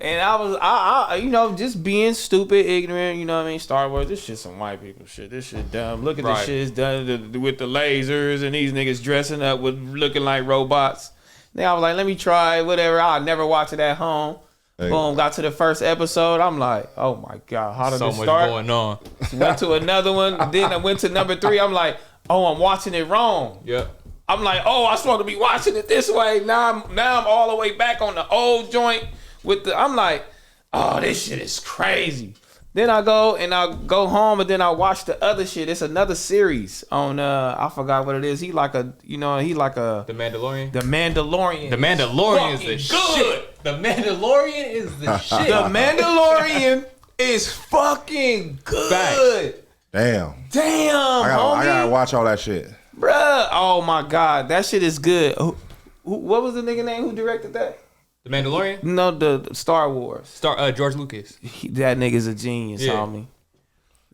Speaker 1: And I you know, just being stupid, ignorant, you know what I mean? Star Wars, this shit some white people shit. This shit dumb. Look at this shit it's done with the lasers and these niggas dressing up with looking like robots. Then I was like, let me try whatever. I'll never watch it at home. Hey. Boom, got to the first episode. I'm like, oh my God, how did this start?
Speaker 3: So much going on.
Speaker 1: Went to another one. Then I went to number 3. I'm like, oh, I'm watching it wrong.
Speaker 3: Yep.
Speaker 1: I'm like, oh, I'm supposed to be watching it this way. Now I'm all the way back on the old joint. I'm like, oh, this shit is crazy. Then I go home and then I watch the other shit. It's another series on I forgot what it is. He like a
Speaker 3: The Mandalorian.
Speaker 1: The Mandalorian.
Speaker 3: The Mandalorian is the shit. The Mandalorian is the shit.
Speaker 1: The Mandalorian is fucking good.
Speaker 3: Facts.
Speaker 2: Damn,
Speaker 1: homie.
Speaker 2: I gotta watch all that shit,
Speaker 1: bruh. Oh my God, that shit is good. What was the nigga name who directed that?
Speaker 3: The Mandalorian?
Speaker 1: No, the Star Wars.
Speaker 3: George Lucas.
Speaker 1: That nigga's a genius, homie.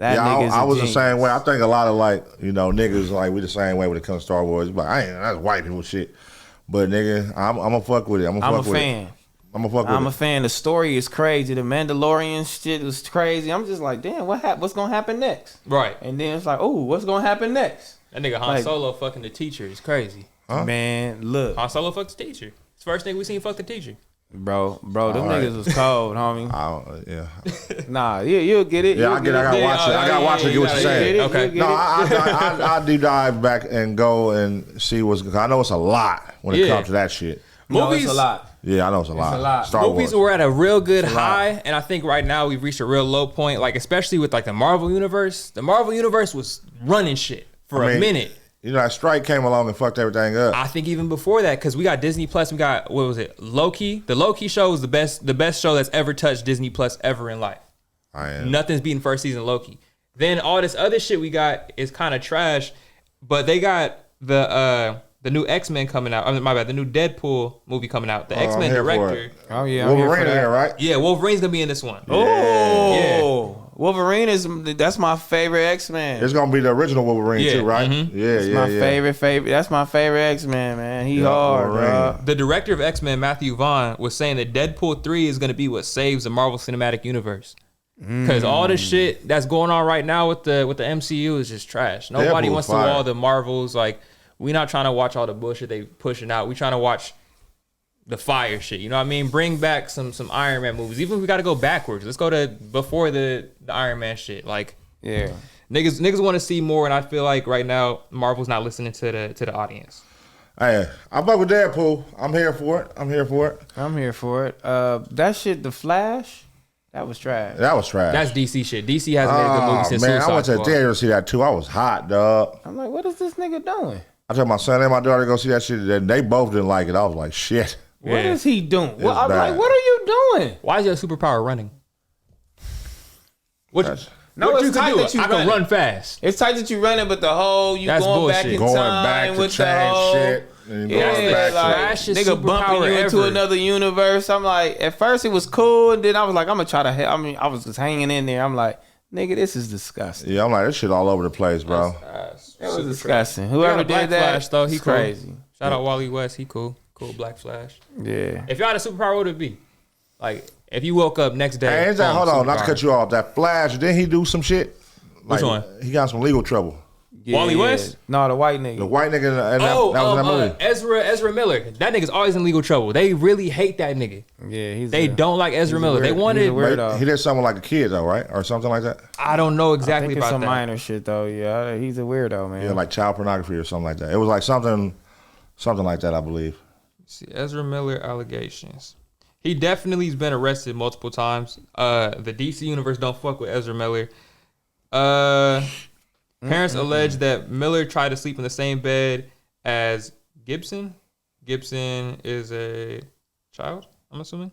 Speaker 2: I was the same way. I think a lot of niggas like we the same way when it comes to Star Wars. But that's white people shit. But nigga, I'm gonna fuck with it. I'm a fan. I'm a fan. The story is crazy. The Mandalorian shit was crazy. I'm just like, damn, what's gonna happen next?
Speaker 3: Right.
Speaker 1: And then it's like, oh, what's gonna happen next?
Speaker 3: That nigga Han Solo fucking the teacher is crazy.
Speaker 1: Huh? Man, look.
Speaker 3: Han Solo fucked the teacher. It's the first nigga we seen fuck the teacher.
Speaker 1: Bro, them niggas was cold, homie.
Speaker 2: Yeah.
Speaker 1: Nah, you'll get it.
Speaker 2: Yeah, I gotta watch it. I gotta watch it. Get what you're saying.
Speaker 3: Okay.
Speaker 2: No, I do dive back and go and see I know it's a lot when it comes to that shit.
Speaker 1: Movies, it's a lot.
Speaker 2: Yeah, I know it's a lot. Star
Speaker 3: Movies
Speaker 2: Wars.
Speaker 3: were at a real good high, and I think right now we've reached a real low point. Like especially with like the Marvel universe. The Marvel universe was running shit for a minute.
Speaker 2: You know, that strike came along and fucked everything up.
Speaker 3: I think even before that, because we got Disney Plus, we got, what was it, Loki? The Loki show was the best show that's ever touched Disney Plus ever in life. Nothing's beating first season Loki. Then all this other shit we got is kind of trash, but they got the new X-Men coming out. I mean, my bad, the new Deadpool movie coming out. The X-Men director.
Speaker 1: Oh yeah,
Speaker 2: Wolverine there, right?
Speaker 3: Yeah, Wolverine's gonna be in this one.
Speaker 1: Oh, yeah. Wolverine that's my favorite X-Men.
Speaker 2: It's gonna be the original Wolverine too, right?
Speaker 1: Mm-hmm. It's my favorite. That's my favorite X-Men, man. He hard, bro.
Speaker 3: The director of X-Men, Matthew Vaughn, was saying that Deadpool 3 is gonna be what saves the Marvel Cinematic Universe. Because all the shit that's going on right now with the MCU is just trash. Nobody wants to do all the Marvels. Like, we not trying to watch all the bullshit they pushing out. We trying to watch the fire shit. You know what I mean? Bring back some Iron Man movies. Even if we got to go backwards, let's go to before the Iron Man shit. Like,
Speaker 1: yeah,
Speaker 3: niggas want to see more, and I feel like right now Marvel's not listening to the audience.
Speaker 2: Hey, I fuck with Deadpool. I'm here for it. I'm here for it.
Speaker 1: That shit, The Flash. That was trash.
Speaker 3: That's DC shit. DC hasn't made a good movie since Suicide Squad.
Speaker 2: I went to the theater to see that too. I was hot, dog.
Speaker 1: I'm like, what is this nigga doing?
Speaker 2: I took my son and my daughter to go see that shit, and they both didn't like it. I was like, shit.
Speaker 1: What is he doing? I'm like, what are you doing?
Speaker 3: Why is your superpower running?
Speaker 1: It's tight that you
Speaker 3: I can run fast.
Speaker 1: It's tight that you running, but the whole
Speaker 3: That's
Speaker 1: going
Speaker 3: bullshit.
Speaker 1: back in
Speaker 2: Going
Speaker 1: time
Speaker 2: back
Speaker 1: with
Speaker 2: to
Speaker 1: the whole
Speaker 2: shit.
Speaker 1: Yeah, like nigga bumping you into another universe. I'm like, at first it was cool, and then I was like, I'm gonna try to. I was just hanging in there. I'm like, nigga, this is disgusting.
Speaker 2: Yeah, I'm like, this shit all over the place, bro.
Speaker 1: It was disgusting. Whoever did that,
Speaker 3: Flash, though, he
Speaker 1: crazy.
Speaker 3: Cool. Shout out Wally West, he cool. Cool Black Flash.
Speaker 1: Yeah.
Speaker 3: If y'all had a superpower, what would it be? Like, if you woke up next day.
Speaker 2: Hey, hold on, not to cut you off. That Flash, didn't he do some shit?
Speaker 3: Which one?
Speaker 2: He got some legal trouble.
Speaker 3: Wally West?
Speaker 1: No, the white nigga.
Speaker 2: The white nigga, and that was in that movie.
Speaker 3: Ezra Miller. That nigga's always in legal trouble. They really hate that nigga.
Speaker 1: Yeah,
Speaker 3: they don't like Ezra Miller. They wanted.
Speaker 2: He did something like a kid though, right, or something like that.
Speaker 3: I don't know exactly
Speaker 1: I think
Speaker 3: about
Speaker 1: it's some
Speaker 3: that.
Speaker 1: minor shit though. Yeah, he's a weirdo, man.
Speaker 2: Yeah, like child pornography or something like that. It was like something like that, I believe.
Speaker 3: See, Ezra Miller allegations. He definitely has been arrested multiple times. The DC universe don't fuck with Ezra Miller. Parents allege that Miller tried to sleep in the same bed as Gibson. Gibson is a child, I'm assuming.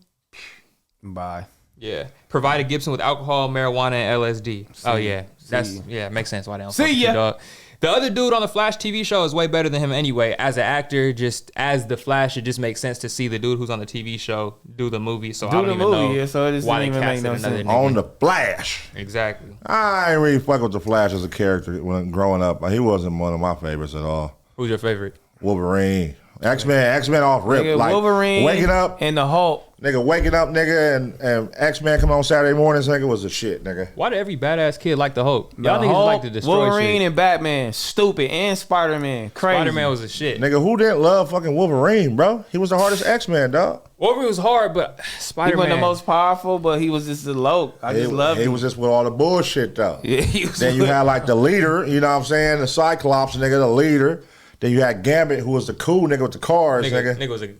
Speaker 1: Bye.
Speaker 3: Yeah. Provided Gibson with alcohol, marijuana, and LSD. Makes sense why they don't fuck with you, dog. The other dude on the Flash TV show is way better than him anyway. As an actor, just as the Flash, it just makes sense to see the dude who's on the TV show do the movie. So I don't even know
Speaker 1: so it just
Speaker 3: why
Speaker 1: didn't
Speaker 3: they
Speaker 1: even make
Speaker 3: casted
Speaker 1: no
Speaker 3: another
Speaker 1: sense.
Speaker 3: nigga.
Speaker 2: On the Flash.
Speaker 3: Exactly.
Speaker 2: I ain't really fuck with the Flash as a character when growing up. He wasn't one of my favorites at all.
Speaker 3: Who's your favorite?
Speaker 2: Wolverine. X-Men off rip.
Speaker 1: Nigga,
Speaker 2: like
Speaker 1: Wolverine
Speaker 2: waking up
Speaker 1: and the Hulk.
Speaker 2: Nigga, waking up, nigga, and X-Men coming on Saturday mornings, nigga, was the shit, nigga.
Speaker 3: Why did every badass kid like the Hulk? Y'all
Speaker 1: The
Speaker 3: niggas
Speaker 1: Hulk,
Speaker 3: like to destroy
Speaker 1: Wolverine
Speaker 3: shit.
Speaker 1: and Batman, stupid, and Spider-Man, crazy.
Speaker 3: Spider-Man was a shit.
Speaker 2: Nigga, who didn't love fucking Wolverine, bro? He was the hardest X-Men, dog.
Speaker 3: Wolverine was hard, but
Speaker 1: He
Speaker 3: Spider-Man.
Speaker 1: wasn't the most powerful, but he was just the low. I just loved
Speaker 2: He
Speaker 1: him.
Speaker 2: was just with all the bullshit, though.
Speaker 1: Yeah, he was
Speaker 2: Then you had like the leader, you know what I'm saying? The Cyclops, nigga, the leader. Then you had Gambit, who was the cool nigga with the cars, nigga.
Speaker 3: Nigga was a
Speaker 2: You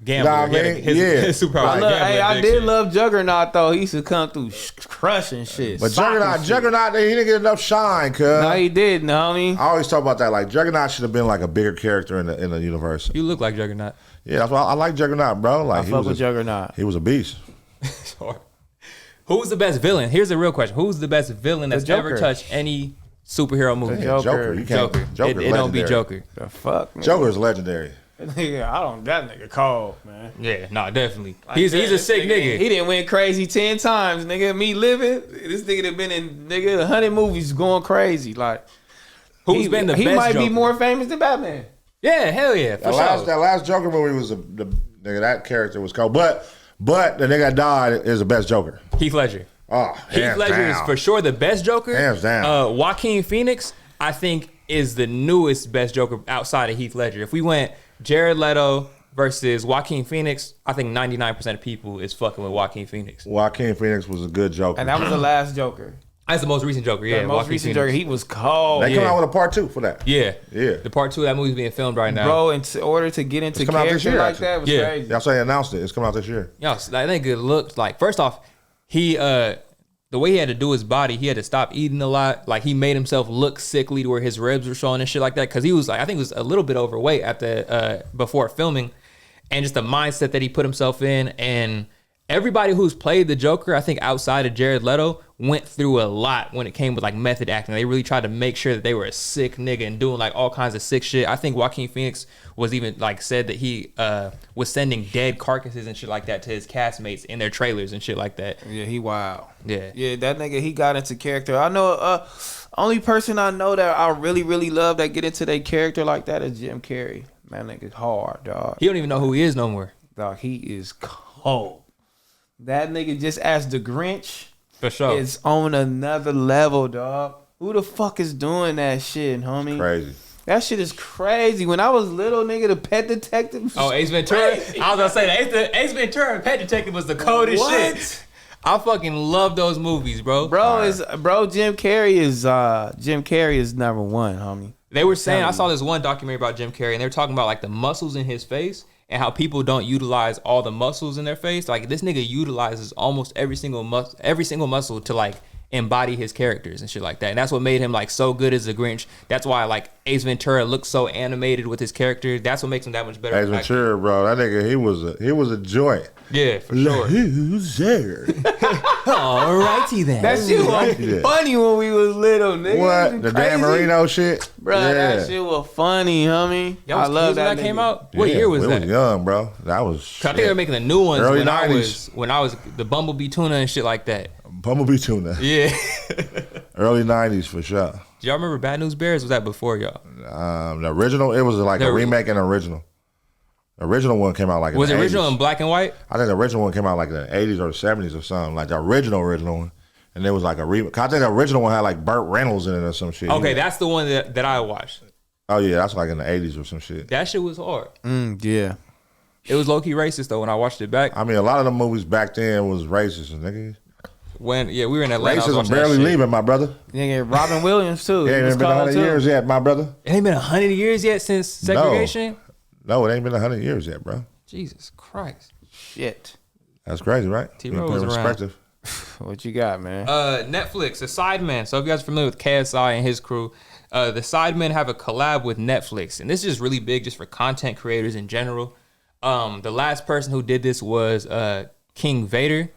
Speaker 3: gambler.
Speaker 2: know what I mean?
Speaker 3: His superpower.
Speaker 1: I did love Juggernaut though. He used to come through crushing shit.
Speaker 2: But
Speaker 1: sopping shit.
Speaker 2: Juggernaut, he didn't get enough shine, cuz.
Speaker 1: No, he didn't, homie.
Speaker 2: I always talk about that. Like Juggernaut should have been like a bigger character in the universe.
Speaker 3: You look like Juggernaut.
Speaker 2: Yeah, that's why I like Juggernaut, bro. Like
Speaker 1: I fuck with Juggernaut.
Speaker 2: He was a beast.
Speaker 3: It's hard. Who's the best villain? Here's the real question. Who's the best villain that's ever
Speaker 1: Joker.
Speaker 3: touched any superhero movie?
Speaker 1: The Joker.
Speaker 2: You can't.
Speaker 3: Joker.
Speaker 2: Joker's
Speaker 3: It don't be
Speaker 2: legendary.
Speaker 3: Joker.
Speaker 1: The fuck, man.
Speaker 2: Joker is legendary.
Speaker 1: Nigga, that nigga cold, man.
Speaker 3: Yeah, nah, definitely.
Speaker 1: Like,
Speaker 3: He's
Speaker 1: damn,
Speaker 3: a
Speaker 1: this
Speaker 3: sick nigga.
Speaker 1: He didn't win crazy 10 times, nigga. Me living, this nigga done been in 100 movies going crazy. Like,
Speaker 3: Who's been the
Speaker 1: he
Speaker 3: best
Speaker 1: might
Speaker 3: Joker?
Speaker 1: be more famous than Batman.
Speaker 3: Yeah, hell yeah, for sure.
Speaker 2: That last Joker movie was the nigga. That character was cold, but the nigga that died is the best Joker.
Speaker 3: Heath Ledger.
Speaker 2: Oh,
Speaker 3: Heath Ledger is for sure the best Joker.
Speaker 2: Hands down.
Speaker 3: Joaquin Phoenix, I think, is the newest best Joker outside of Heath Ledger. If we went Jared Leto versus Joaquin Phoenix, I think 99% of people is fucking with Joaquin Phoenix.
Speaker 2: Joaquin Phoenix was a good Joker.
Speaker 1: And that was the last Joker.
Speaker 3: That's the most recent Joker, yeah.
Speaker 1: The most
Speaker 3: Joaquin
Speaker 1: recent
Speaker 3: Phoenix.
Speaker 1: Joker, he was cold.
Speaker 2: They come out with a part 2 for that.
Speaker 3: Yeah.
Speaker 2: Yeah.
Speaker 3: The part 2 of that movie is being filmed right now.
Speaker 1: Bro, in order to get into
Speaker 2: It's coming out this
Speaker 1: character
Speaker 2: year,
Speaker 1: like
Speaker 2: actually.
Speaker 1: that was
Speaker 3: Yeah.
Speaker 1: crazy.
Speaker 2: That's why they announced it. It's coming out this year.
Speaker 3: Yo, that nigga looked like, first off, he the way he had to do his body, he had to stop eating a lot. Like, he made himself look sickly to where his ribs were showing and shit like that. Cause he was like, I think he was a little bit overweight at the before filming. And just the mindset that he put himself in. And everybody who's played the Joker, I think outside of Jared Leto, went through a lot when it came with like method acting. They really tried to make sure that they were a sick nigga and doing like all kinds of sick shit. I think Joaquin Phoenix was even like said that he was sending dead carcasses and shit like that to his castmates in their trailers and shit like that.
Speaker 1: Yeah, he wild.
Speaker 3: Yeah.
Speaker 1: Yeah, that nigga, he got into character. I know, only person I know that I really, really love that get into their character like that is Jim Carrey. Man, nigga's hard, dog.
Speaker 3: He don't even know who he is no more.
Speaker 1: Dog, he is cold. That nigga just as the Grinch
Speaker 3: For sure.
Speaker 1: is on another level, dog. Who the fuck is doing that shit, homie?
Speaker 2: Crazy.
Speaker 1: That shit is crazy. When I was little, nigga, the Pet Detective.
Speaker 3: Oh, Ace Ventura?
Speaker 1: Crazy.
Speaker 3: I was gonna say that Ace Ventura and Pet Detective was the coldest
Speaker 1: What?
Speaker 3: shit. I fucking love those movies, bro.
Speaker 1: Jim Carrey is number one, homie.
Speaker 3: They were saying, I saw this one documentary about Jim Carrey, and they were talking about like the muscles in his face and how people don't utilize all the muscles in their face. Like, this nigga utilizes almost every single muscle to like embody his characters and shit like that. And that's what made him like so good as the Grinch. That's why like Ace Ventura looks so animated with his character. That's what makes him that much better.
Speaker 2: Ace Ventura, bro, that nigga, he was a joint.
Speaker 3: Yeah, for sure.
Speaker 2: Who's there?
Speaker 3: Alrighty then.
Speaker 1: That shit was
Speaker 2: Yeah.
Speaker 1: funny when we was little, nigga.
Speaker 2: What? The Dan Marino shit?
Speaker 1: Bro, that shit was funny, homie.
Speaker 3: Y'all was
Speaker 1: I love
Speaker 3: kids when
Speaker 1: that
Speaker 3: that came
Speaker 1: nigga.
Speaker 3: out. What year was
Speaker 2: we
Speaker 3: that?
Speaker 2: was young, bro. That was
Speaker 3: I think they were making the new ones
Speaker 2: Early
Speaker 3: when
Speaker 2: 90s.
Speaker 3: I was the Bumblebee tuna and shit like that.
Speaker 2: Bumblebee Tuna.
Speaker 3: Yeah.
Speaker 2: Early 90s for sure.
Speaker 3: Do y'all remember Bad News Bears? Was that before y'all?
Speaker 2: The original, it was like
Speaker 3: The-
Speaker 2: a remake and original. The original one came out like in
Speaker 3: Was
Speaker 2: the
Speaker 3: it original
Speaker 2: 80s.
Speaker 3: in black and white?
Speaker 2: I think the original one came out like in the 80s or 70s or something. Like the original one. And there was like a remake. I think the original one had like Burt Reynolds in it or some shit.
Speaker 3: Okay, that's the one that I watched.
Speaker 2: Oh yeah, that's like in the 80s or some shit.
Speaker 3: That shit was hard.
Speaker 1: Yeah.
Speaker 3: It was low key racist though when I watched it back.
Speaker 2: I mean, a lot of the movies back then was racist, nigga.
Speaker 3: When we were in Atlanta, I was
Speaker 2: Racism
Speaker 3: watching
Speaker 2: barely
Speaker 3: that shit.
Speaker 2: leaving, my brother.
Speaker 1: Nigga, Robin Williams too.
Speaker 2: It
Speaker 1: He
Speaker 2: ain't
Speaker 1: was
Speaker 2: even been
Speaker 1: cold,
Speaker 2: 100
Speaker 1: too.
Speaker 2: years yet, my brother.
Speaker 3: It ain't been 100 years yet since segregation.
Speaker 2: No, it ain't been 100 years yet, bro.
Speaker 3: Jesus Christ.
Speaker 1: Shit.
Speaker 2: That's crazy, right?
Speaker 3: T-rell
Speaker 2: You put it in
Speaker 3: was around.
Speaker 2: perspective.
Speaker 1: What you got, man?
Speaker 3: Netflix, The Sidemen. So if you guys are familiar with KSI and his crew, the Sidemen have a collab with Netflix, and this is just really big just for content creators in general. The last person who did this was King Vader.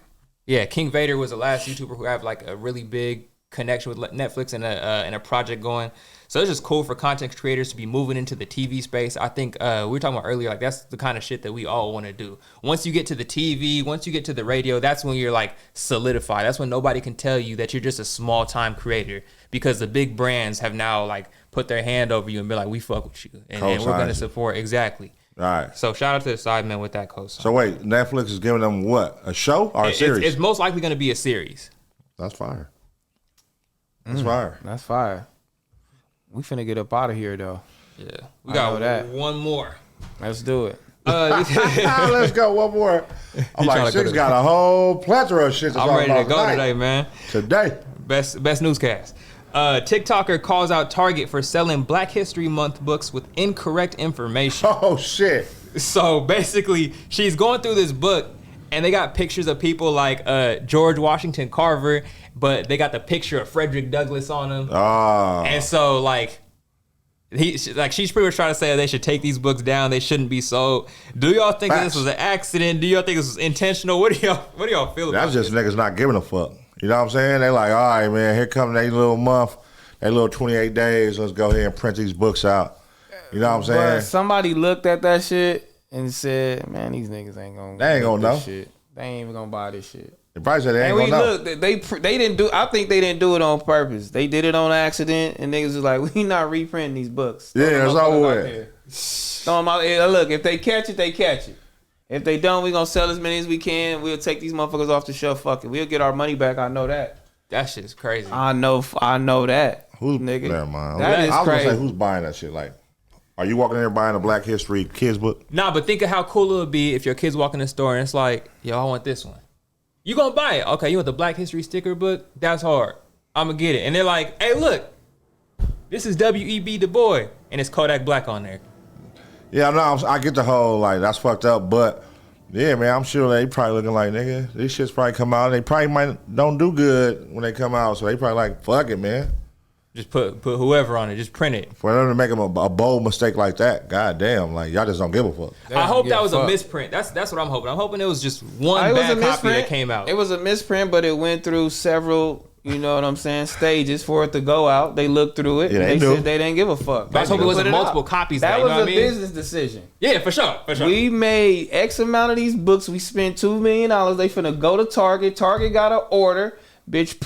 Speaker 3: Yeah, King Vader was the last YouTuber who had like a really big connection with Netflix and a project going. So it's just cool for content creators to be moving into the TV space. I think we were talking about earlier, like that's the kind of shit that we all want to do. Once you get to the TV, once you get to the radio, that's when you're like solidified. That's when nobody can tell you that you're just a small time creator because the big brands have now like put their hand over you and be like, we fuck with you. And we're going to support. Exactly.
Speaker 2: All right.
Speaker 3: So shout out to the Sidemen with that cosign.
Speaker 2: So wait, Netflix is giving them what? A show or a series?
Speaker 3: It's most likely going to be a series.
Speaker 2: That's fire. That's fire.
Speaker 1: That's fire. We finna get up out of here though.
Speaker 3: Yeah. We
Speaker 1: I
Speaker 3: got
Speaker 1: know that.
Speaker 3: one more.
Speaker 1: Let's do it.
Speaker 2: Let's go. One more. I'm
Speaker 3: trying
Speaker 2: like,
Speaker 3: to go
Speaker 2: Six
Speaker 3: to-
Speaker 2: got a whole plethora of shit to
Speaker 3: I'm
Speaker 2: talk
Speaker 3: ready to
Speaker 2: about
Speaker 3: go
Speaker 2: tonight.
Speaker 3: today, man.
Speaker 2: Today.
Speaker 3: Best newscast. TikToker calls out Target for selling Black History Month books with incorrect information.
Speaker 2: Oh, shit.
Speaker 3: So basically, she's going through this book, and they got pictures of people like George Washington Carver, but they got the picture of Frederick Douglass on them.
Speaker 2: Oh.
Speaker 3: And so, like, she's pretty much trying to say they should take these books down. They shouldn't be sold. Do y'all think that this was an accident? Do y'all think this was intentional? What do y'all feel about
Speaker 2: That's just
Speaker 3: this?
Speaker 2: niggas not giving a fuck. You know what I'm saying? They like, all right, man, here come they little month, they little 28 days. Let's go ahead and print these books out. You know what I'm saying?
Speaker 1: But somebody looked at that shit and said, "Man, these niggas ain't gonna.
Speaker 2: They ain't gonna
Speaker 1: get this
Speaker 2: know.
Speaker 1: Shit. They ain't even gonna buy this shit."
Speaker 2: They probably said they ain't
Speaker 1: And we
Speaker 2: gonna know.
Speaker 1: look, they didn't do. I think they didn't do it on purpose. They did it on accident, and niggas was like, "We not reprinting these books." Throw
Speaker 2: Yeah,
Speaker 1: them
Speaker 2: it's
Speaker 1: motherfuckers
Speaker 2: over
Speaker 1: out
Speaker 2: with.
Speaker 1: there. Throw 'em out there. Look, if they catch it, they catch it. If they don't, we gonna sell as many as we can. We'll take these motherfuckers off the shelf. Fuck it. We'll get our money back. I know that.
Speaker 3: That shit is crazy.
Speaker 1: I know that.
Speaker 2: Who's
Speaker 1: nigga?
Speaker 2: Never mind.
Speaker 1: That is
Speaker 2: I was
Speaker 1: crazy.
Speaker 2: gonna say, who's buying that shit? Like, are you walking in there buying a Black History kids book?
Speaker 3: Nah, but think of how cool it would be if your kids walk in the store and it's like, yo, I want this one. You gonna buy it. Okay, you want the Black History sticker book? That's hard. I'm gonna get it. And they're like, hey, look, this is W.E.B. Du Bois. And it's Kodak Black on there.
Speaker 2: Yeah, no, I get the whole, like, that's fucked up, but yeah, man, I'm sure they probably looking like, nigga, these shits probably come out, and they probably don't do good when they come out, so they probably like, fuck it, man.
Speaker 3: Just put whoever on it. Just print it.
Speaker 2: For them to make them a bold mistake like that, goddamn, like, y'all just don't give a fuck.
Speaker 3: I hope
Speaker 1: give
Speaker 3: that
Speaker 1: a
Speaker 3: was a
Speaker 1: fuck.
Speaker 3: misprint. That's what I'm hoping. I'm hoping it was just one
Speaker 1: It was
Speaker 3: bad
Speaker 1: a
Speaker 3: copy
Speaker 1: misprint.
Speaker 3: that came out.
Speaker 1: It was a misprint, but it went through several, you know what I'm saying, stages for it to go out. They looked through it.
Speaker 2: Yeah,
Speaker 1: and
Speaker 2: they
Speaker 1: they
Speaker 2: do.
Speaker 1: said they didn't give a fuck.
Speaker 3: I hope it
Speaker 1: They
Speaker 3: wasn't
Speaker 1: put
Speaker 3: multiple
Speaker 1: out.
Speaker 3: copies.
Speaker 1: That
Speaker 3: you
Speaker 1: was
Speaker 3: know what
Speaker 1: a
Speaker 3: I mean?
Speaker 1: business decision.
Speaker 3: Yeah, for sure. For sure.
Speaker 1: We made X amount of these books. We spent $2 million. They finna go to Target. Target got an order. Bitch,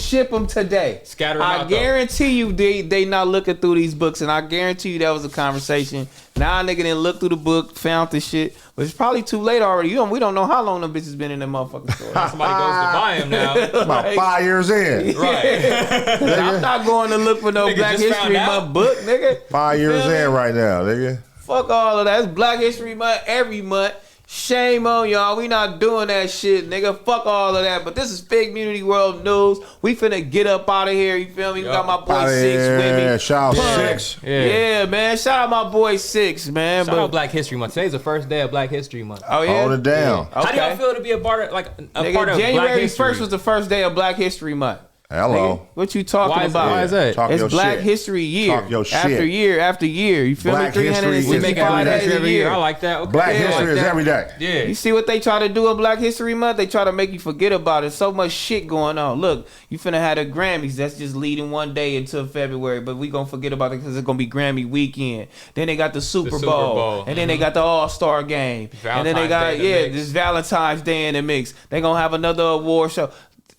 Speaker 1: ship them today.
Speaker 3: Scatter 'em
Speaker 1: I
Speaker 3: out, though.
Speaker 1: guarantee you they not looking through these books, and I guarantee you that was a conversation. Now a nigga didn't look through the book, found the shit, but it's probably too late already. We don't know how long them bitches been in them motherfucking store.
Speaker 3: Somebody goes to buy him now.
Speaker 2: About 5 years in.
Speaker 3: Right.
Speaker 1: I'm not going to look for no
Speaker 3: Nigga
Speaker 1: Black
Speaker 3: just
Speaker 1: History
Speaker 3: found out.
Speaker 1: Month book, nigga.
Speaker 2: 5 years
Speaker 1: feel me?
Speaker 2: in right now, nigga.
Speaker 1: Fuck all of that. It's Black History Month every month. Shame on y'all. We not doing that shit, nigga. Fuck all of that. But this is FIGGMUNITY World News. We finna get up out of here. You feel me? We got my boy
Speaker 2: Outta
Speaker 1: Six with
Speaker 2: here.
Speaker 1: me.
Speaker 2: Shout out
Speaker 1: Pun.
Speaker 2: Six.
Speaker 1: Yeah, man. Shout out my boy Six, man.
Speaker 3: Shout out Black History Month. Today's the first day of Black History Month.
Speaker 1: Oh yeah.
Speaker 2: Hold it down.
Speaker 1: Okay.
Speaker 3: How do y'all feel to be a part of a
Speaker 1: Nigga,
Speaker 3: part of Black
Speaker 1: January
Speaker 3: History?
Speaker 1: 1st was the first day of Black History Month.
Speaker 2: Hello.
Speaker 1: Nigga, what you talking
Speaker 3: Why is-
Speaker 1: about?
Speaker 3: why is that?
Speaker 2: Talk your
Speaker 1: It's Black
Speaker 2: shit.
Speaker 1: History Year.
Speaker 2: Talk your shit.
Speaker 1: After year after year. You feel
Speaker 2: Black
Speaker 1: me?
Speaker 2: History is-
Speaker 3: We make it
Speaker 1: 365
Speaker 3: Black
Speaker 1: days
Speaker 3: History
Speaker 1: a
Speaker 3: every year.
Speaker 1: year.
Speaker 3: I like that. Okay.
Speaker 2: Black
Speaker 1: Yeah,
Speaker 2: history
Speaker 1: like
Speaker 2: is
Speaker 1: that.
Speaker 2: every day.
Speaker 3: Yeah.
Speaker 1: You see what they try to do in Black History Month? They try to make you forget about it. So much shit going on. Look, you finna have the Grammys. That's just leading one day until February, but we gonna forget about it because it's gonna be Grammy weekend. Then they got the Super
Speaker 3: Super
Speaker 1: Bowl,
Speaker 3: Bowl.
Speaker 1: and then they got the All-Star Game, and then they
Speaker 3: Valentine's
Speaker 1: got
Speaker 3: Day in the mix.
Speaker 1: this Valentine's Day in the mix. They gonna have another award show.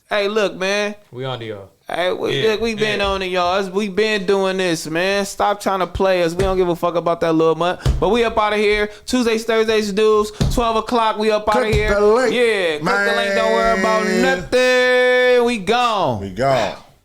Speaker 1: Hey, look, man.
Speaker 3: We on to y'all.
Speaker 1: Hey, we been on it, y'all. We been doing this, man. Stop trying to play us. We don't give a fuck about that little month. But we up out of here. Tuesdays, Thursdays, dudes. 12 o'clock, we up out of here.
Speaker 2: The link,
Speaker 1: yeah, click the link. Don't worry about
Speaker 2: man.
Speaker 1: nothing. We gone.
Speaker 2: We gone.